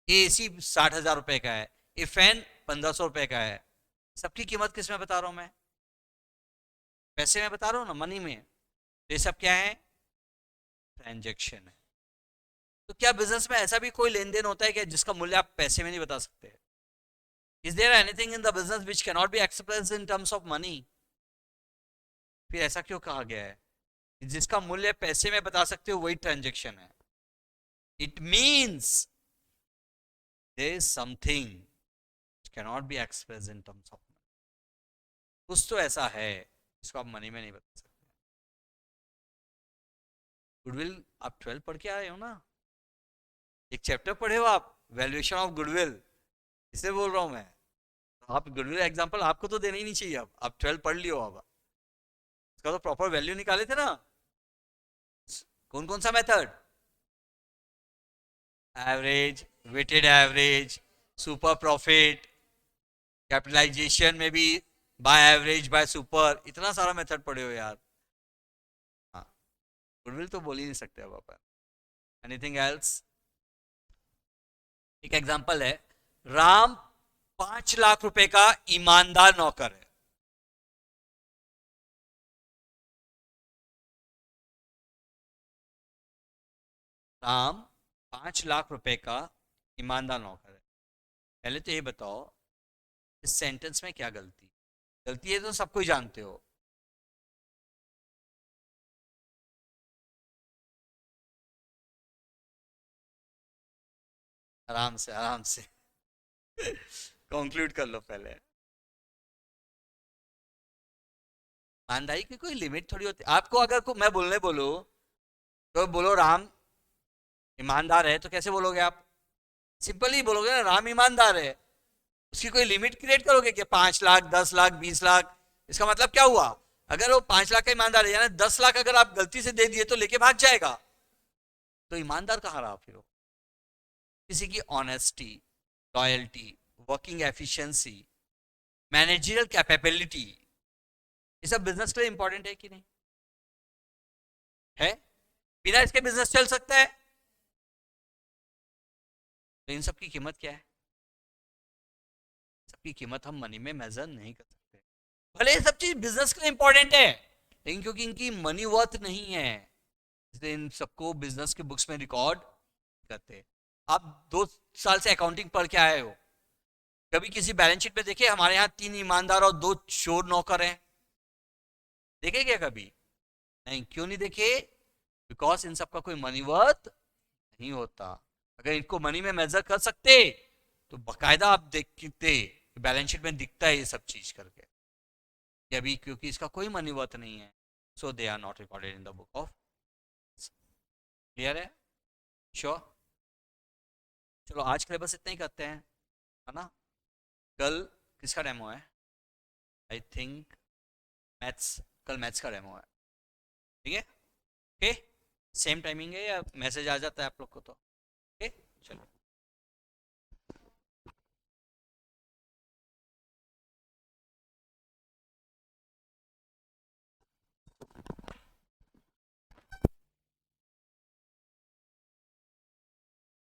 ये एसी 60,000 रुपए का है, ये फैन 1500 रुपए का है। सबकी कीमत किस में बता रहा हूँ मैं? पैसे में बता रहा हूँ ना, मनी में। तो ये सब क्या है? ट्रांजेक्शन है। तो क्या बिजनेस में ऐसा भी कोई लेन देन होता है क्या जिसका मूल्य आप पैसे में नहीं बता सकते? Is there anything in the business which can not be expressed in terms of money? फिर ऐसा क्यों कहा गया है? जिसका मूल्य पैसे में बता सकते हो वही ट्रांजेक्शन है। It means there is something which cannot be expressed in terms of money। कुछ तो ऐसा है जिसको आप मनी में नहीं बता सकते। गुडविल आप 12 पढ़ के आए हो ना, एक चैप्टर पढ़े हो आप, वैल्यूएशन ऑफ गुडविल। इसे बोल रहा हूं मैं। आप गुडविल एग्जांपल आपको तो देना ही नहीं चाहिए। अब आप 12 पढ़ लियो, अब इसका तो प्रॉपर वैल्यू निकाले थे ना। कौन कौन सा method? Average, weighted average, super profit, capitalization में भी बाय एवरेज, बाय सुपर, इतना सारा मेथड पढ़े हो यार। हाँ, गुडविल तो बोल ही नहीं सकते अब अपन। Anything else? एक एग्जांपल है, राम 5 लाख रुपए का ईमानदार नौकर है। राम 5 लाख रुपए का ईमानदार नौकर है। पहले तो ये बताओ इस सेंटेंस में क्या गलती? गलती है तो सबको ही जानते हो। आराम से आराम से कंक्लूड कर लो पहले। ईमानदारी की कोई लिमिट थोड़ी होती। आपको अगर को मैं बोलने बोलो तो बोलो राम ईमानदार है, तो कैसे बोलोगे आप? सिंपल ही बोलोगे ना, राम ईमानदार है। उसकी कोई लिमिट क्रिएट करोगे कि 5 लाख, 10 लाख, 20 लाख? इसका मतलब क्या हुआ? अगर वो 5 लाख का ईमानदार है, यानी 10 लाख अगर आप गलती से दे दिए तो लेके भाग जाएगा। तो ईमानदार कहाँ रहा फिर वो? किसी की honesty, loyalty, working efficiency, managerial capability, ये सब बिजनेस के लिए इंपॉर्टेंट है कि नहीं? है? बिना इसके बिजनेस चल सकता है? तो इन सब की कीमत क्या है? सबकी कीमत हम मनी में मेजर नहीं कर सकते। भले ये सब चीज बिजनेस के लिए इंपॉर्टेंट है, लेकिन क्योंकि इनकी मनी वर्थ नहीं है, इसलिए इन सबको बिजनेस के बुक्स में रिकॉर्ड करते। आप 2 साल से अकाउंटिंग पढ़ के आए हो, कभी किसी बैलेंस शीट पे देखे हमारे यहाँ 3 ईमानदार और 2 चोर नौकर हैं? देखे क्या कभी? नहीं। क्यों नहीं देखे? बिकॉज इन सब का कोई मनी वर्थ नहीं होता। अगर इनको मनी में मेजर कर सकते तो बकायदा आप देखते, बैलेंस शीट में दिखता है ये सब चीज करके। कि अभी क्योंकि इसका कोई मनी वर्थ नहीं है, so they are not recorded in the book of clear है? श्योर? चलो आज के लिए बस इतना ही करते हैं, है ना? कल किसका डेमो है? आई थिंक मैथ्स, कल मैथ्स का डेमो है। ठीक है? ओके, सेम टाइमिंग है या मैसेज आ जाता है आप लोग को तो? ओके, चलो।